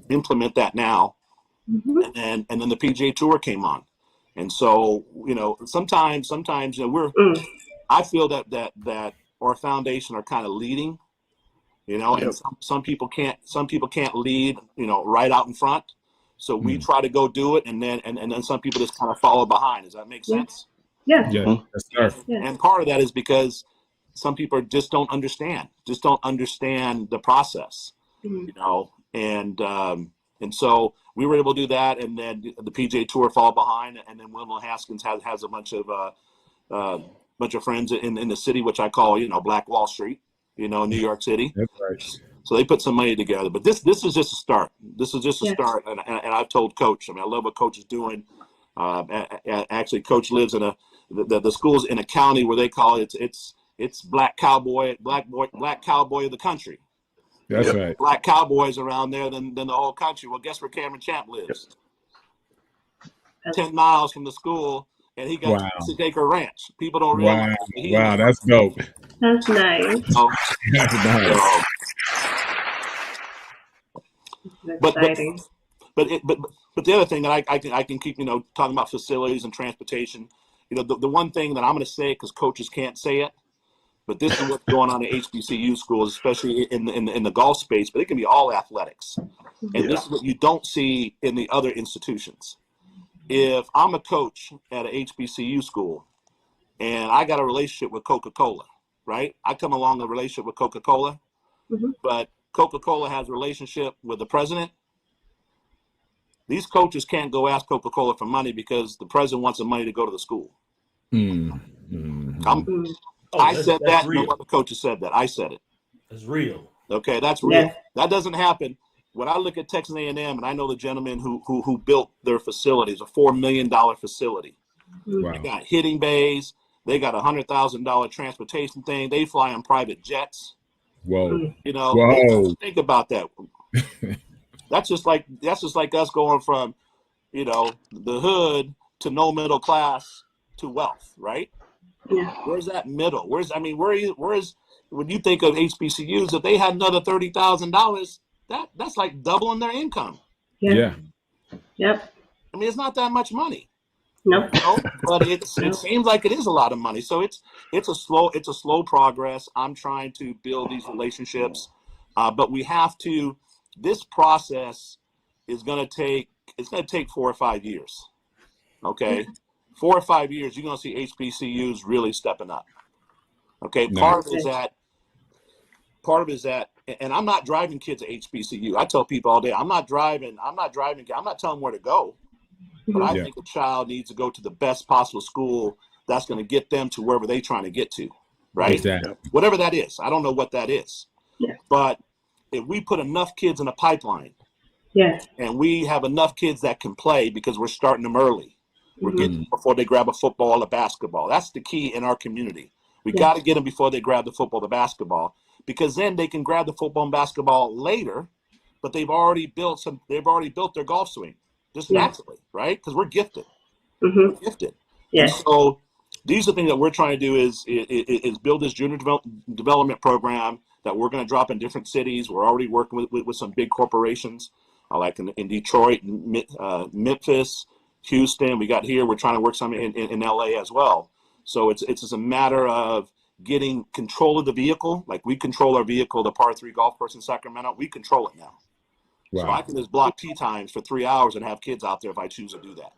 implement that now. And then the PGA Tour came on. And so, sometimes, I feel that our foundation are kind of leading, and some people can't lead, right out in front. So we try to go do it, and then some people just kind of follow behind. Does that make sense? Yeah. And part of that is because some people just don't understand the process, and so we were able to do that, and then the PGA Tour followed behind, and then Wilma Haskins has a bunch of friends in the city, which I call, Black Wall Street, New York City. That's right. So they put some money together, but this is just a start. This is just a start, and I've told Coach. I mean, I love what Coach is doing. Actually, Coach lives in the school's in a county where they call it's black cowboy of the country. That's right. Black cowboys around there than the whole country. Well, guess where Cameron Champ lives? 10 miles from the school, and he got a 6-acre ranch. People don't realize. Wow, that's dope. That's nice. That's nice. But the other thing that I can keep talking about facilities and transportation. The one thing that I'm going to say, because coaches can't say it, but this is what's going on in HBCU schools, especially in the golf space. But it can be all athletics, and this is what you don't see in the other institutions. If I'm a coach at an HBCU school, and I got a relationship with Coca-Cola, right? I come along a relationship with Coca-Cola, but Coca-Cola has a relationship with the president. These coaches can't go ask Coca-Cola for money because the president wants the money to go to the school. I said that, no other coaches said that. I said it. That's real. Okay, that's real. Yeah. That doesn't happen. When I look at Texas A&M, and I know the gentleman who built their facilities, a $4 million facility. Wow. They got hitting bays. They got $100,000 transportation thing. They fly on private jets. Whoa. Think about that. That's just like us going from, the hood to no middle class to wealth, right? Yeah. Where's that middle? Where's when you think of HBCUs, if they had another $30,000, that's like doubling their income. Yeah. Yep. I mean, it's not that much money. No. But it seems like it is a lot of money. So it's a slow progress. I'm trying to build these relationships, but we have to. This process is going to take 4 or 5 years. Okay. 4 or 5 years, you're going to see HBCUs really stepping up. Okay. Nice. Part of it is that, and I'm not driving kids to HBCU. I tell people all day, I'm not telling them where to go, but I think a child needs to go to the best possible school that's going to get them to wherever they're trying to get to. Right. Exactly. Whatever that is. I don't know what that is, but if we put enough kids in a pipeline, and we have enough kids that can play because we're starting them early, we're getting them before they grab a football or basketball. That's the key in our community. We got to get them before they grab the football or basketball, because then they can grab the football and basketball later, but they've already built their golf swing just naturally, right? Because we're gifted. We're gifted. And so these are the things that we're trying to do is build this junior development program that we're going to drop in different cities. We're already working with some big corporations, like in Detroit, Memphis, Houston. We got here. We're trying to work some in LA as well. So it's just a matter of getting control of the vehicle. Like we control our vehicle, the par 3 golf course in Sacramento. We control it now. Wow. So I can just block tee times for 3 hours and have kids out there if I choose to do that.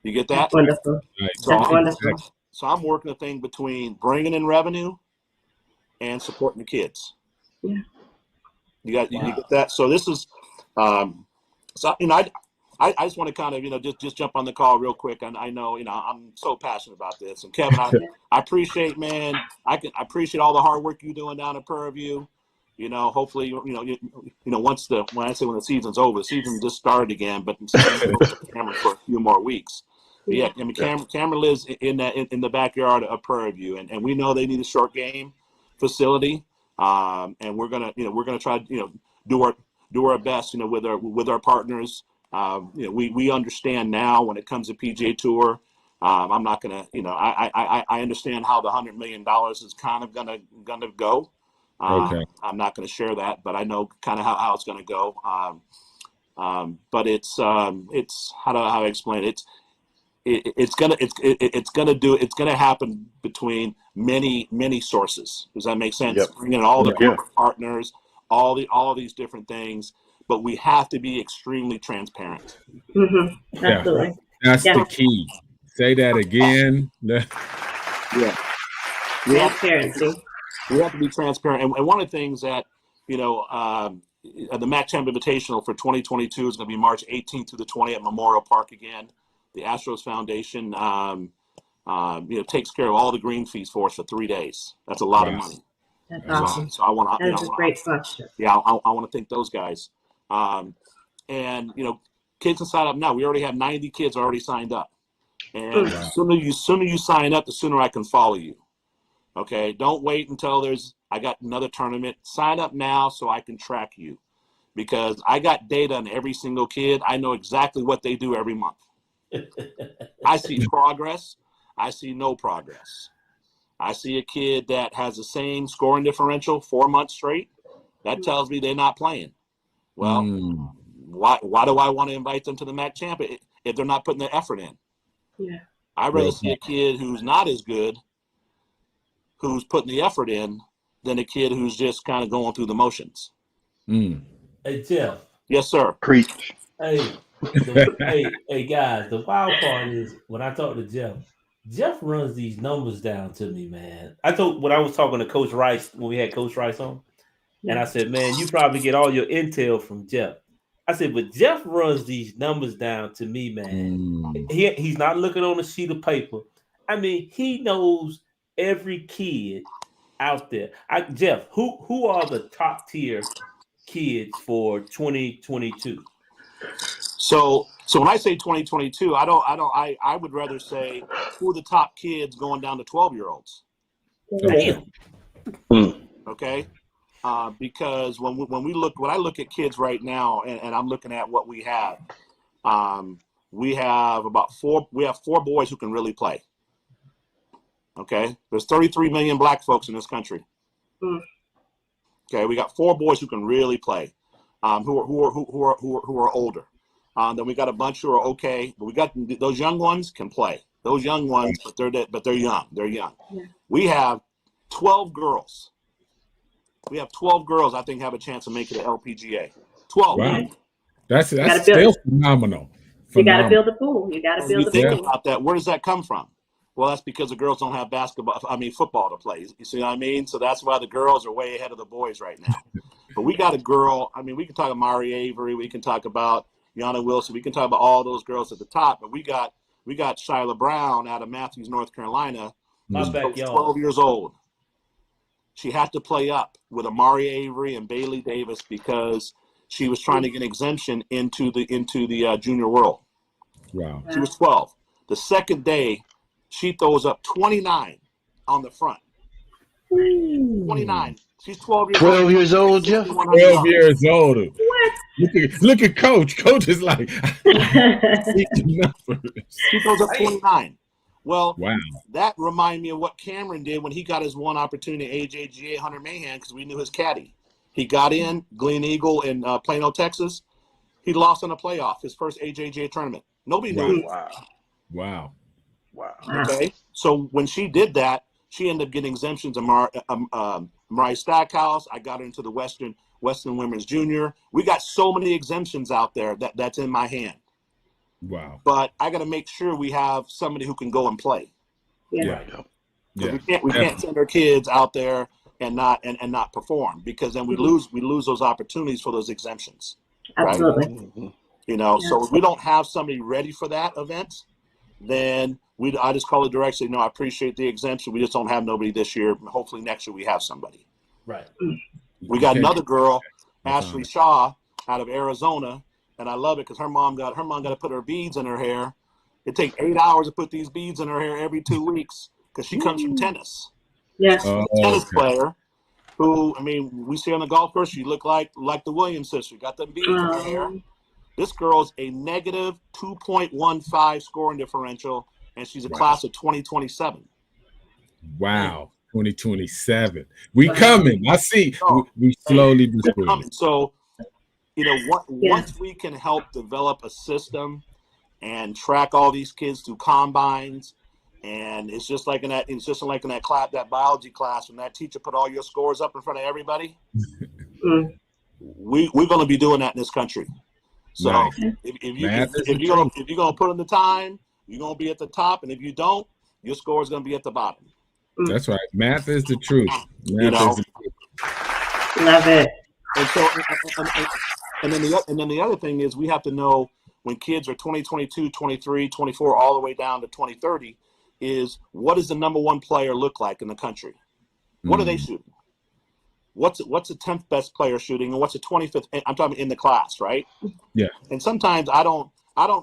You get that? That's wonderful. That's wonderful. So I'm working a thing between bringing in revenue and supporting the kids. Yeah. You get that? So this is, I just want to kind of, just jump on the call real quick. And I know, I'm so passionate about this. And Kevin, I appreciate, man, I appreciate all the hard work you're doing down at Prairie View. Hopefully, when the season's over, the season just started again, but for a few more weeks. Yeah, I mean, Cameron lives in the backyard of Prairie View, and we know they need a short game facility, and we're gonna try to do our best, with our partners. We understand now when it comes to PGA Tour. I'm not gonna, I understand how the $100 million is kind of gonna go. Okay. I'm not gonna share that, but I know kind of how it's gonna go. But it's how do I explain it? It's gonna happen between many sources. Does that make sense? Yep. Bringing in all the Yeah. corporate partners, all these different things, but we have to be extremely transparent. Mm-hmm. Absolutely. That's Yeah. the key. Say that again. Yeah, Transparency. we have to be transparent. And one of the things that the MACK CHAMP Invitational for 2022 is going to be March 18th through the 20th at Memorial Park again. The Astros Foundation, takes care of all the green fees for us for 3 days. That's a lot of money. That's awesome. So I want to, That is a great sponsorship. yeah, I want to thank those guys. And kids can sign up now. We already have 90 kids already signed up. And the sooner you sign up, the sooner I can follow you. Okay, don't wait until I got another tournament. Sign up now so I can track you, because I got data on every single kid. I know exactly what they do every month. I see progress. I see no progress. I see a kid that has the same scoring differential 4 months straight. That tells me they're not playing. Well, why do I want to invite them to the MACK Champ if they're not putting their effort in? Yeah. I'd rather see a kid who's not as good, who's putting the effort in, than a kid who's just kind of going through the motions. Hey, Jeff. Yes, sir. Preach. Hey, hey, guys. The wild part is when I talk to Jeff runs these numbers down to me, man. When I was talking to Coach Rice, when we had Coach Rice on, and I said, man, you probably get all your intel from Jeff. I said, but Jeff runs these numbers down to me, man. He's not looking on a sheet of paper. I mean, he knows every kid out there. Jeff, who are the top tier kids for 2022? So when I say 2022, I would rather say who are the top kids going down to 12-year-olds. Damn. Okay. Because when I look at kids right now, and I'm looking at what we have four boys who can really play. Okay. There's 33 million black folks in this country. Okay. We got 4 boys who can really play, who are older. Then we got a bunch who are okay, but we got those young ones can play. Those young ones, but they're young. They're young. Yeah. We have 12 girls. We have 12 girls I think have a chance to make it to LPGA. 12. Wow. That's still phenomenal. You got to build a pool. You got to build a think pool. about that. Where does that come from? Well, that's because the girls don't have football to play. You see what I mean? So that's why the girls are way ahead of the boys right now. But we got a girl. I mean, we can talk about Mari Avery. We can talk about Yana Wilson. We can talk about all those girls at the top. But we got Shyla Brown out of Matthews, North Carolina. My who's backyard. 12 years old. She had to play up with Amari Avery and Bailey Davis because she was trying to get an exemption into the junior world. Wow. She was 12. The second day, she throws up 29 on the front. 29. She's 12 years 12 old. years old, Jeff? 12 years old. What? Look at Coach. Coach is like, She throws up 29. Well, wow. That reminded me of what Cameron did when he got his one opportunity at AJGA Hunter Mahan, because we knew his caddy. He got in Glen Eagle in Plano, Texas. He lost in a playoff, his first AJGA tournament. Nobody knew. Wow. Okay, so when she did that, she ended up getting exemptions of Mariah Stackhouse. I got her into the Western Women's Junior. We got so many exemptions out there that's in my hand. Wow. But I got to make sure we have somebody who can go and play. Yeah. We can't send our kids out there and not perform, because then we lose those opportunities for those exemptions. Absolutely. Right? So if we don't have somebody ready for that event, then I just call it directly. No, I appreciate the exemption. We just don't have nobody this year. Hopefully next year we have somebody. Right. We got another girl, Ashley Shaw, out of Arizona, and I love it because her mom got to put her beads in her hair It takes 8 hours to put these beads in her hair every 2 weeks because she comes from tennis. Yes. She's a tennis player who, I mean, we see on the golf course, she looked like the Williams sister. Got them beads in her hair. This girl's a negative 2.15 scoring differential, and she's a class of 2027. Wow. 2027. We coming. I see. We slowly they're coming. So, you know, once we can help develop a system and track all these kids through combines, and it's just like in that class, that biology class, when that teacher put all your scores up in front of everybody. We're going to be doing that in this country. So nice. if you're gonna put in the time, you're gonna be at the top, and if you don't, your score is gonna be at the bottom. That's right. Math is the truth. Math is the truth. Love it. And so, and then the other thing is we have to know when kids are 20, 22, 23, 24, all the way down to 2030, is what does the number one player look like in the country? What are they shooting? What's the 10th best player shooting, and what's the 25th? I'm talking in the class, right? Yeah. And sometimes I don't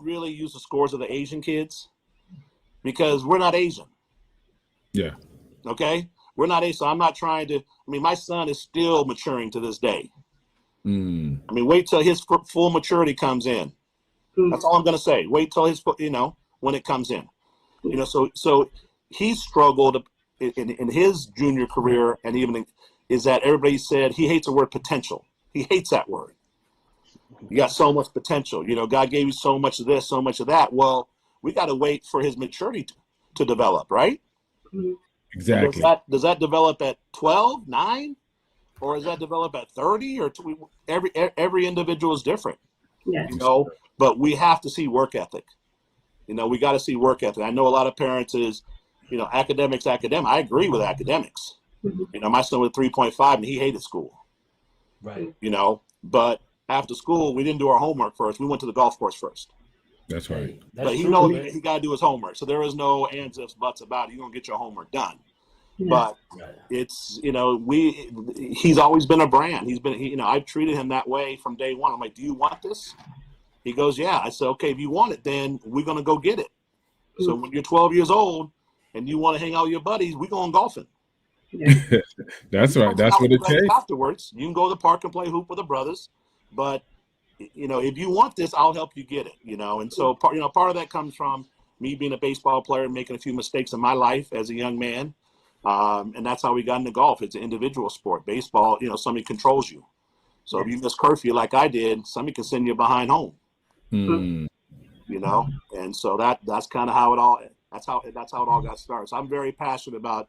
really use the scores of the Asian kids because we're not Asian. Yeah. Okay, we're not Asian. So I'm not trying to. I mean, my son is still maturing to this day. I mean, wait till his full maturity comes in. That's all I'm going to say. Wait till his, when it comes in. So he struggled in his junior career, and even is that everybody said he hates the word potential. He hates that word. You got so much potential. God gave you so much of this, so much of that. Well, we got to wait for his maturity to develop, right? Exactly. Does that develop at 12, 9? Or does that develop at 30? Or every individual is different. Yeah. But we have to see work ethic. We got to see work ethic. I know a lot of parents is, academics. I agree with academics. My son was 3.5 and he hated school. Right. But after school, we didn't do our homework first. We went to the golf course first. That's right. But he knows he got to do his homework. So there is no ands, ifs, buts about it. You're going to get your homework done. Yeah. But it's, he's always been a brand. He's been, I've treated him that way from day one. I'm like, do you want this? He goes, yeah. I said, okay, if you want it, then we're going to go get it. So when you're 12 years old and you want to hang out with your buddies, we're going golfing. Yeah. That's right. That's what it takes. Afterwards, you can go to the park and play hoop with the brothers. But, if you want this, I'll help you get it, And so, part of that comes from me being a baseball player and making a few mistakes in my life as a young man. And that's how we got into golf. It's an individual sport. Baseball, somebody controls you. So if you miss curfew like I did, somebody can send you behind home. And so that's kind of how it all. That's how it all got started. So I'm very passionate about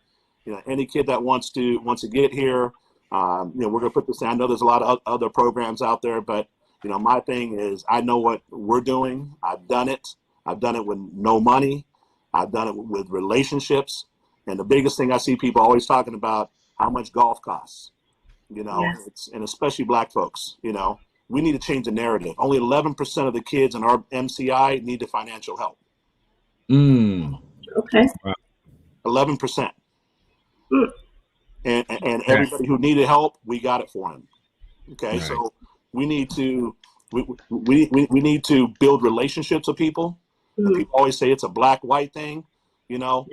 any kid that wants to get here. We're gonna put this. I know there's a lot of other programs out there, but my thing is I know what we're doing. I've done it. I've done it with no money. I've done it with relationships. And the biggest thing I see people always talking about how much golf costs, and especially black folks, we need to change the narrative. Only 11% of the kids in our MCI need the financial help. Okay. 11%. And everybody who needed help, we got it for them. Okay. Right. So we need to need to build relationships with people. People always say it's a black-white thing. No.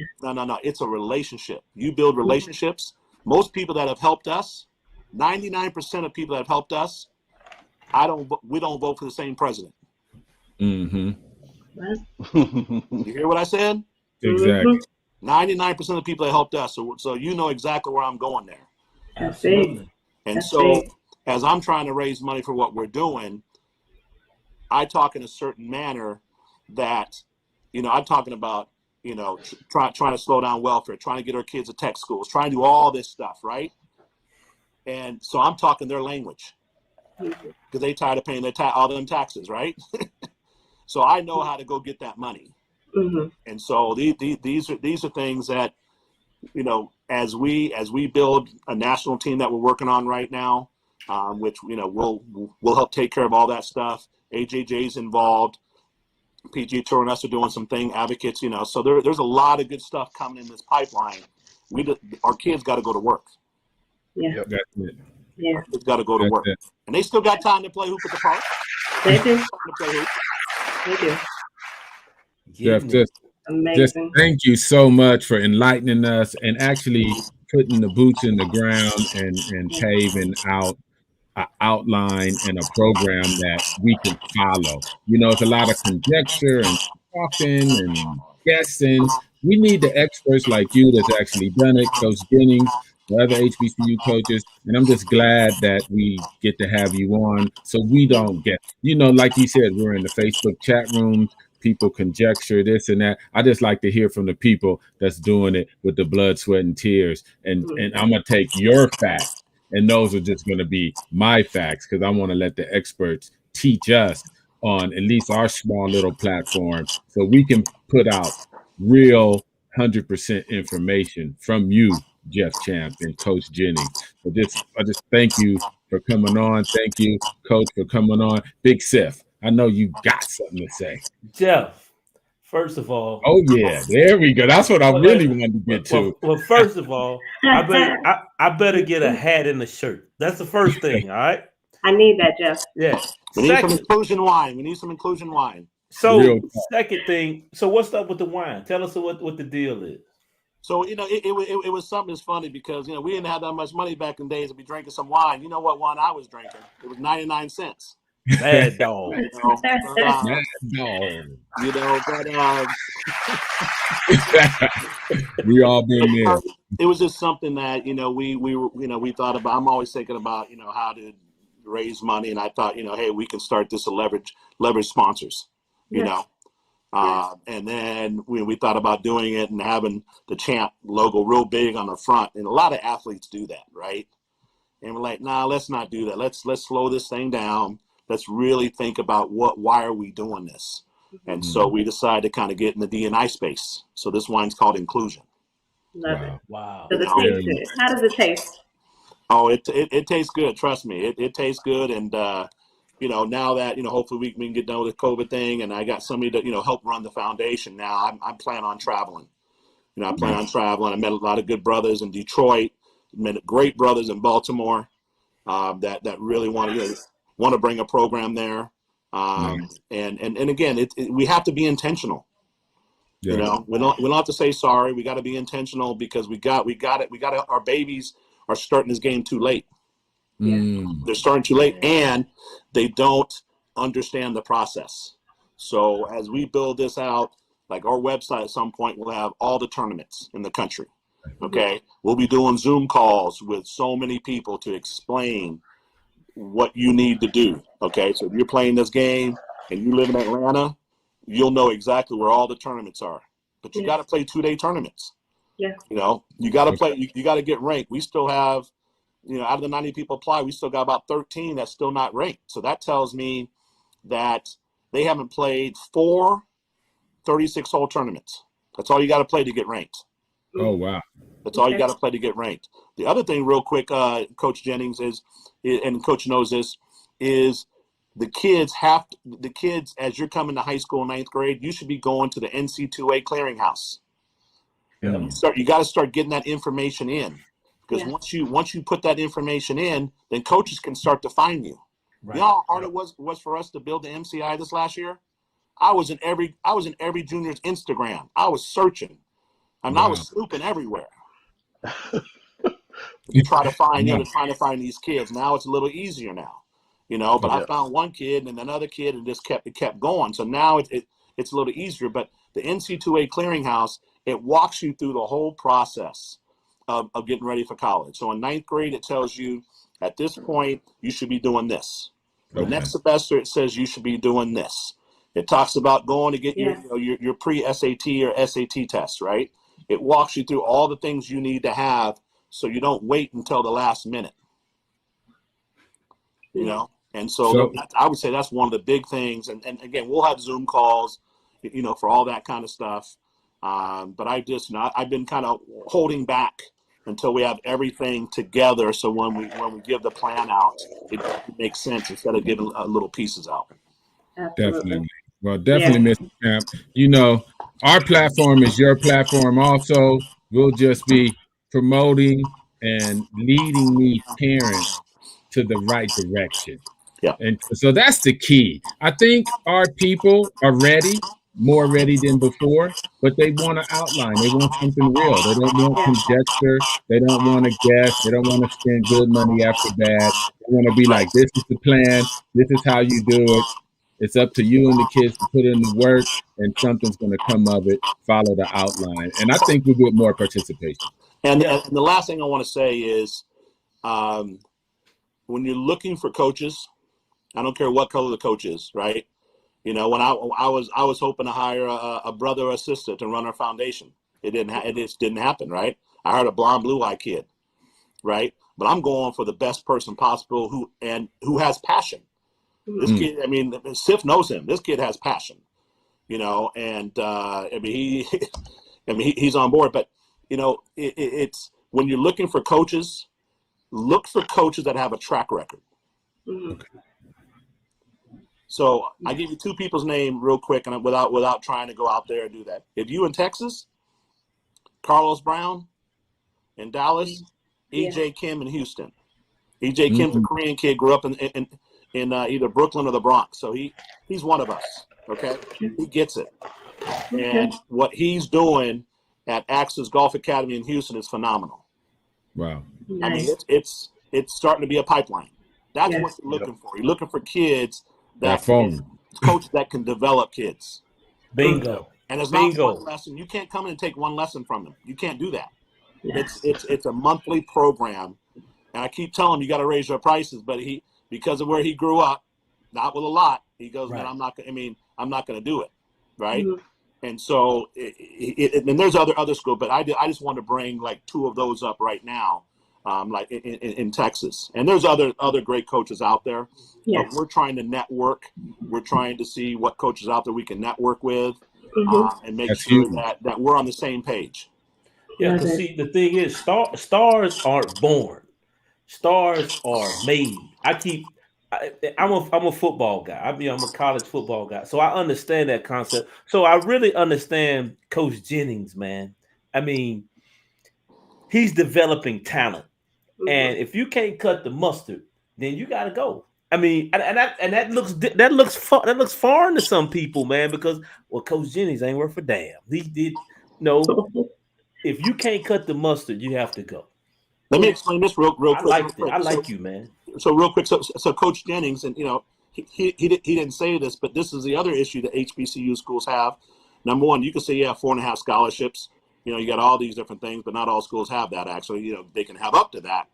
It's a relationship. You build relationships. Most people that have helped us, 99% of people that have helped us, we don't vote for the same president. You hear what I said? Exactly. 99% of the people that helped us. So you know exactly where I'm going there. Absolutely. And so as I'm trying to raise money for what we're doing, I talk in a certain manner that, I'm talking about, trying to slow down welfare, trying to get our kids to tech schools, trying to do all this stuff, right? And so I'm talking their language because they tired of paying all them taxes, right? So I know how to go get that money. And so these are things that, as we build a national team that we're working on right now, which we'll help take care of all that stuff. AJJ's involved. PG Tour and us are doing some thing, advocates, so there's a lot of good stuff coming in this pipeline. Our kids got to go to work. Yeah. That's it. Yeah. Our kids got to go to work. And they still got time to play hoop at the park. They do. Time to play hoop. They do. Jeff, Getting it. just Amazing. thank you so much for enlightening us and actually putting the boots in the ground and paving out an outline and a program that we can follow. You know, it's a lot of conjecture and talking and guessing. We need the experts like you that's actually done it, Coach Jennings, the other HBCU coaches. And I'm just glad that we get to have you on so we don't get, you know, like you said, we're in the Facebook chat rooms. People conjecture this and that. I just like to hear from the people that's doing it with the blood, sweat, and tears. And I'm gonna take your facts, and those are just gonna be my facts because I want to let the experts teach us on at least our small little platform so we can put out real 100% information from you, Jeff Champ and Coach Jennings. So I just thank you for coming on. Thank you, Coach, for coming on. Big Sif, I know you got something to say. Jeff, first of all. Oh yeah, there we go. That's what I really wanted to get to. Well, first of all, I better get a hat and a shirt. That's the first thing. All right. I need that, Jeff. Yeah. We need some inclusion wine. We need some inclusion wine. So second thing. So what's up with the wine? Tell us what the deal is. So, you know, it was something that's funny because, you know, we didn't have that much money back in days to be drinking some wine. You know what wine I was drinking? It was 99 cents. Bad dog. You know, we all been there. It was just something that, you know, we were, you know, we thought about. I'm always thinking about, you know, how to raise money. And I thought, you know, hey, we can start this to leverage sponsors, you know. And then we thought about doing it and having the Champ logo real big on the front. And a lot of athletes do that, right? And we're like, nah, let's not do that. Let's slow this thing down. Let's really think about why are we doing this? And so we decided to kind of get in the D&I space. So this wine's called Inclusion. Love it. Wow. Does it taste good? How does it taste? Oh, it tastes good. Trust me, it tastes good. And you know, now that, you know, hopefully we can get done with the COVID thing, and I got somebody to, you know, help run the foundation. Now I'm planning on traveling. You know, I plan on traveling. I met a lot of good brothers in Detroit. Met great brothers in Baltimore that really want to bring a program there. And again, we have to be intentional. Yeah. You know, we don't have to say sorry. We got to be intentional because we got it. Our babies are starting this game too late. They're starting too late, and they don't understand the process. So as we build this out, like our website at some point will have all the tournaments in the country. Okay, we'll be doing Zoom calls with so many people to explain what you need to do. Okay, so if you're playing this game and you live in Atlanta, you'll know exactly where all the tournaments are. But you got to play 2-day tournaments. Yeah, you know, you got to play. You got to get ranked. We still have, you know, out of the 90 people apply, we still got about 13 that's still not ranked. So that tells me that they haven't played 4 36-hole tournaments. That's all you got to play to get ranked. Oh, wow. That's all you got to play to get ranked. The other thing real quick, Coach Jennings, is, and Coach knows this, is the kids, as you're coming to high school in 9th grade, you should be going to the NC2A clearinghouse. Yeah. You got to start getting that information in. Because once you put that information in, then coaches can start to find you. Right. You know how hard it was for us to build the MCI this last year? I was in every junior's Instagram. I was searching. I mean, I was snooping everywhere. trying to find these kids. Now it's a little easier now, you know. But I found one kid and another kid, and just kept going. So now it's a little easier. But the NC2A clearinghouse, it walks you through the whole process of getting ready for college. So in 9th grade, it tells you at this point you should be doing this. The next semester, it says you should be doing this. It talks about going to get your pre-SAT or SAT test, right? It walks you through all the things you need to have so you don't wait until the last minute. You know? And so I would say that's one of the big things. And again, we'll have Zoom calls, you know, for all that kind of stuff. But I just, you know, I've been kind of holding back until we have everything together. So when we give the plan out, it makes sense instead of giving little pieces out. Definitely. Well, definitely, Mr. Champ. You know, our platform is your platform also. We'll just be promoting and leading these parents to the right direction. Yeah. And so that's the key. I think our people are ready. more ready than before, but they want to outline. They want something real. They don't want conjecture. They don't want to guess. They don't want to spend good money after bad. They want to be like, this is the plan. This is how you do it. It's up to you and the kids to put in the work, and something's going to come of it. Follow the outline. And I think we'll get more participation. And the last thing I want to say is, when you're looking for coaches, I don't care what color the coach is, right? You know, when I was hoping to hire a brother or a sister to run our foundation, it just didn't happen, right? I hired a blonde, blue-eyed kid, right? But I'm going for the best person possible who has passion. This kid, I mean, Sif knows him. This kid has passion, you know, and I mean he's on board. But you know, it's when you're looking for coaches, look for coaches that have a track record. Okay. So I give you two people's name real quick, and without trying to go out there and do that. If you in Texas, Carlos Brown in Dallas, E.J. Kim in Houston. E.J. Kim's a Korean kid, grew up in either Brooklyn or the Bronx, so he's one of us. Okay, he gets it, and what he's doing at Axis Golf Academy in Houston is phenomenal. Wow. Nice. I mean, it's starting to be a pipeline. That's what you're looking for. You're looking for kids coaches that can develop kids. Bingo. And it's not one lesson. You can't come in and take one lesson from them. You can't do that. Yes. It's a monthly program, and I keep telling him you got to raise your prices. But because of where he grew up, not with a lot, he goes, man, I'm not going to do it, right? And so, and there's other schools, but I just want to bring like two of those up right now, like in Texas. And there's other great coaches out there. But we're trying to network. We're trying to see what coaches out there we can network with, and make sure that we're on the same page. Yeah, because see, the thing is, stars aren't born. Stars are made. I'm a football guy. I'm a college football guy. So I understand that concept. So I really understand Coach Jennings, man. I mean, he's developing talent. And if you can't cut the mustard, then you got to go. I mean, and that looks foreign to some people, man, because Coach Jennings ain't worth a damn. He did if you can't cut the mustard, you have to go. Let me explain this real quick. I like you, man. So real quick, so Coach Jennings, and you know, he didn't say this, but this is the other issue that HBCU schools have. Number one, you can say you have 4.5 scholarships. You know, you got all these different things, but not all schools have that. Actually, you know, they can have up to that.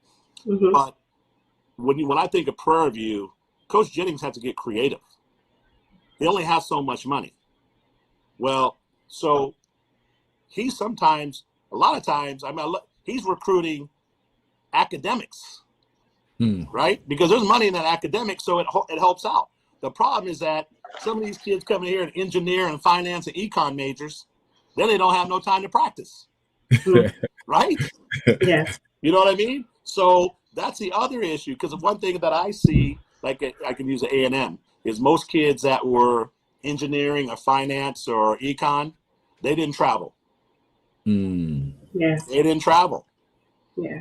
But when I think of Prairie View, Coach Jennings has to get creative. He only has so much money. Well, so a lot of times, he's recruiting academics, right? Because there's money in that academics, so it helps out. The problem is that some of these kids come in here and engineer and finance and econ majors, then they don't have no time to practice, right? Yeah. You know what I mean? So that's the other issue, because one thing that I see, like I can use A&M, is most kids that were engineering or finance or econ, they didn't travel. Yeah. They didn't travel. Yeah.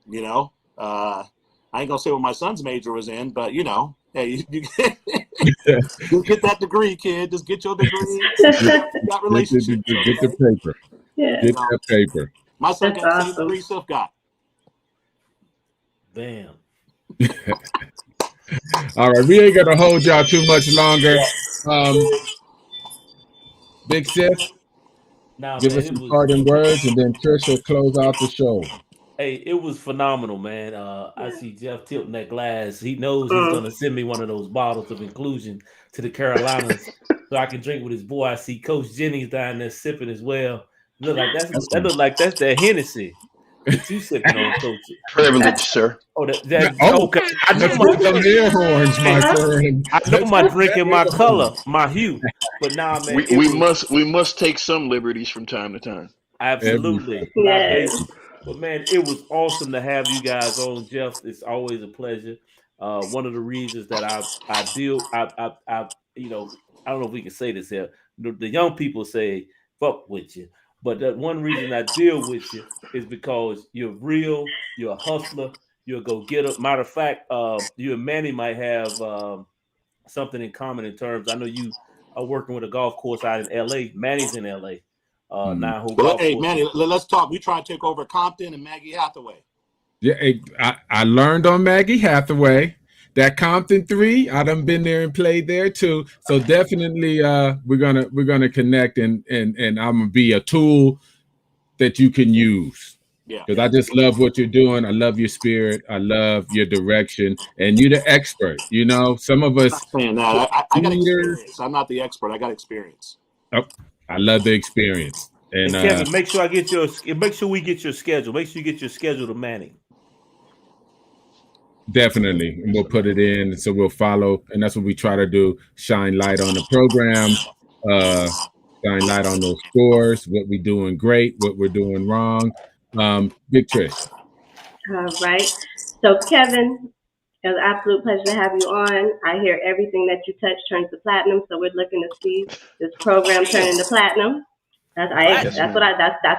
You know, I ain't gonna say what my son's major was in, but you know, hey, you just get that degree, kid. Just get your degree. You got relationships. Get the paper. Yeah. Get that paper. My son That's got the same awesome. degree Sif got. Bam. All right, we ain't gonna hold y'all too much longer. Big Sif, give us some parting words, and then Tricia will close out the show. Hey, it was phenomenal, man. I see Jeff tilting that glass. He knows he's gonna send me one of those bottles of inclusion to the Carolinas so I can drink with his boy. I see Coach Jennings down there sipping as well. Look like that's that Hennessy that you sipping on, Coach. Privilege, sir. Okay. I know ear horns, my friend. I know my drink and my color, my hue. But nah, man, we must take some liberties from time to time. Absolutely. Yes. But man, it was awesome to have you guys on, Jeff. It's always a pleasure. One of the reasons that I you know, I don't know if we can say this here. The young people say fuck with you, but that one reason I deal with you is because you're real, you're a hustler, you're a go-getter. Matter of fact, you and Manny might have something in common in terms. I know you working with a golf course out in LA. Manny's in LA. 9-hole Well, golf hey, course. Manny, let's talk. We try to take over Compton and Maggie Hathaway. Yeah, I learned on Maggie Hathaway. That Compton 3, I done been there and played there too. So definitely we're gonna connect and I'm gonna be a tool that you can use. Yeah. Because I just love what you're doing. I love your spirit. I love your direction. And you're the expert. You know, some of I'm us not saying that. I got leaders. experience. I'm not the expert. I got experience. Oh, I love the experience. And Kevin, make sure we get your schedule. Make sure you get your schedule to Manny. definitely. And we'll put it in. So we'll follow. And that's what we try to do. Shine light on the program. Shine light on those scores, what we're doing great, what we're doing wrong. Big Trish. All right. So, Kevin, it was an absolute pleasure to have you on. I hear everything that you touch turns to platinum, so we're looking to see this program turn into platinum. That's what I heard. That's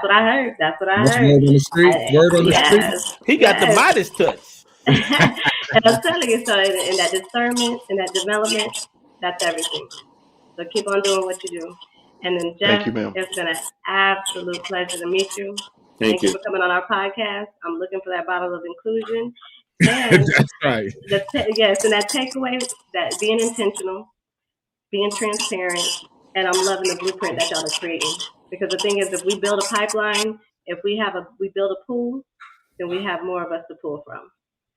what I heard. That's what I heard. Word on the street. Word on the street. Yes. He got the Midas touch. And I'm telling you, so in that discernment and that development, that's everything. So keep on doing what you do. And then Jeff, Thank you, ma'am. it's been an absolute pleasure to meet you. Thank you for coming on our podcast. I'm looking for that bottle of inclusion. And That's right. yes, and that takeaway, that being intentional, being transparent, and I'm loving the blueprint that y'all are creating. Because the thing is, if we build a pipeline, if we build a pool, then we have more of us to pull from.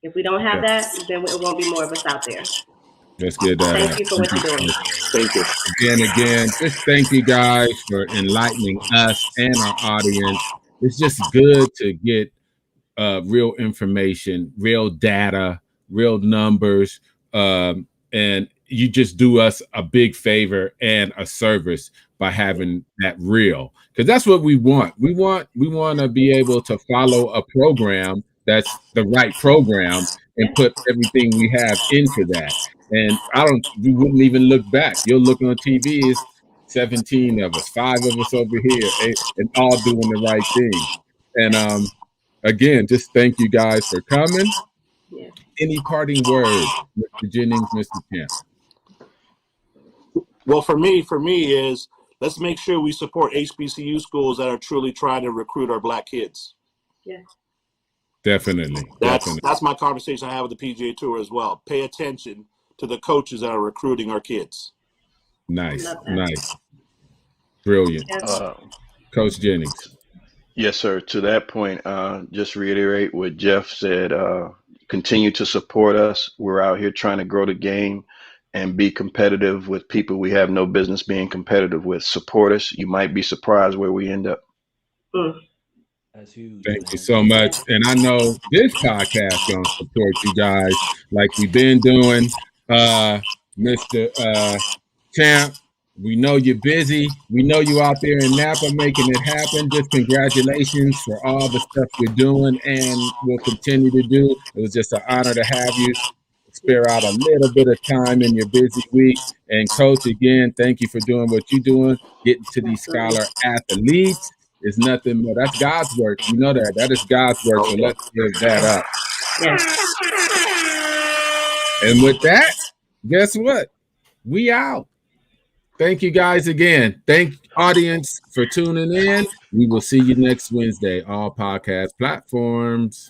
If we don't have that, then it won't be more of us out there. Let's get that. Thank you for what you're doing. Thank you. Again, just thank you guys for enlightening us and our audience. It's just good to get real information, real data, real numbers, and you just do us a big favor and a service by having that real, because that's what we want. We want to be able to follow a program that's the right program and put everything we have into that. And we wouldn't even look back. You'll look on TV, it's 17 of us, 5 of us over here, and all doing the right thing. And again, just thank you guys for coming. Yeah. Any parting words, Mr. Jennings, Mr. Champ? Well, for me is let's make sure we support HBCU schools that are truly trying to recruit our Black kids. Yeah. Definitely. That's my conversation I have with the PGA Tour as well. Pay attention to the coaches that are recruiting our kids. Nice. Brilliant. Coach Jennings. Yes, sir. To that point, just reiterate what Jeff said. Continue to support us. We're out here trying to grow the game and be competitive with people we have no business being competitive with. Support us. You might be surprised where we end up. That's huge. Thank you so much. And I know this podcast gonna support you guys like we've been doing. Mr. Champ, we know you're busy. We know you out there in Napa making it happen. Just congratulations for all the stuff you're doing and will continue to do. It was just an honor to have you. Spare out a little bit of time in your busy week. And Coach, again, thank you for doing what you're doing. Getting to these scholar athletes is nothing more. That's God's work. You know that. That is God's work. So let's give that up. Yeah. And with that, guess what? We out. Thank you guys again. Thank audience for tuning in. We will see you next Wednesday, all podcast platforms.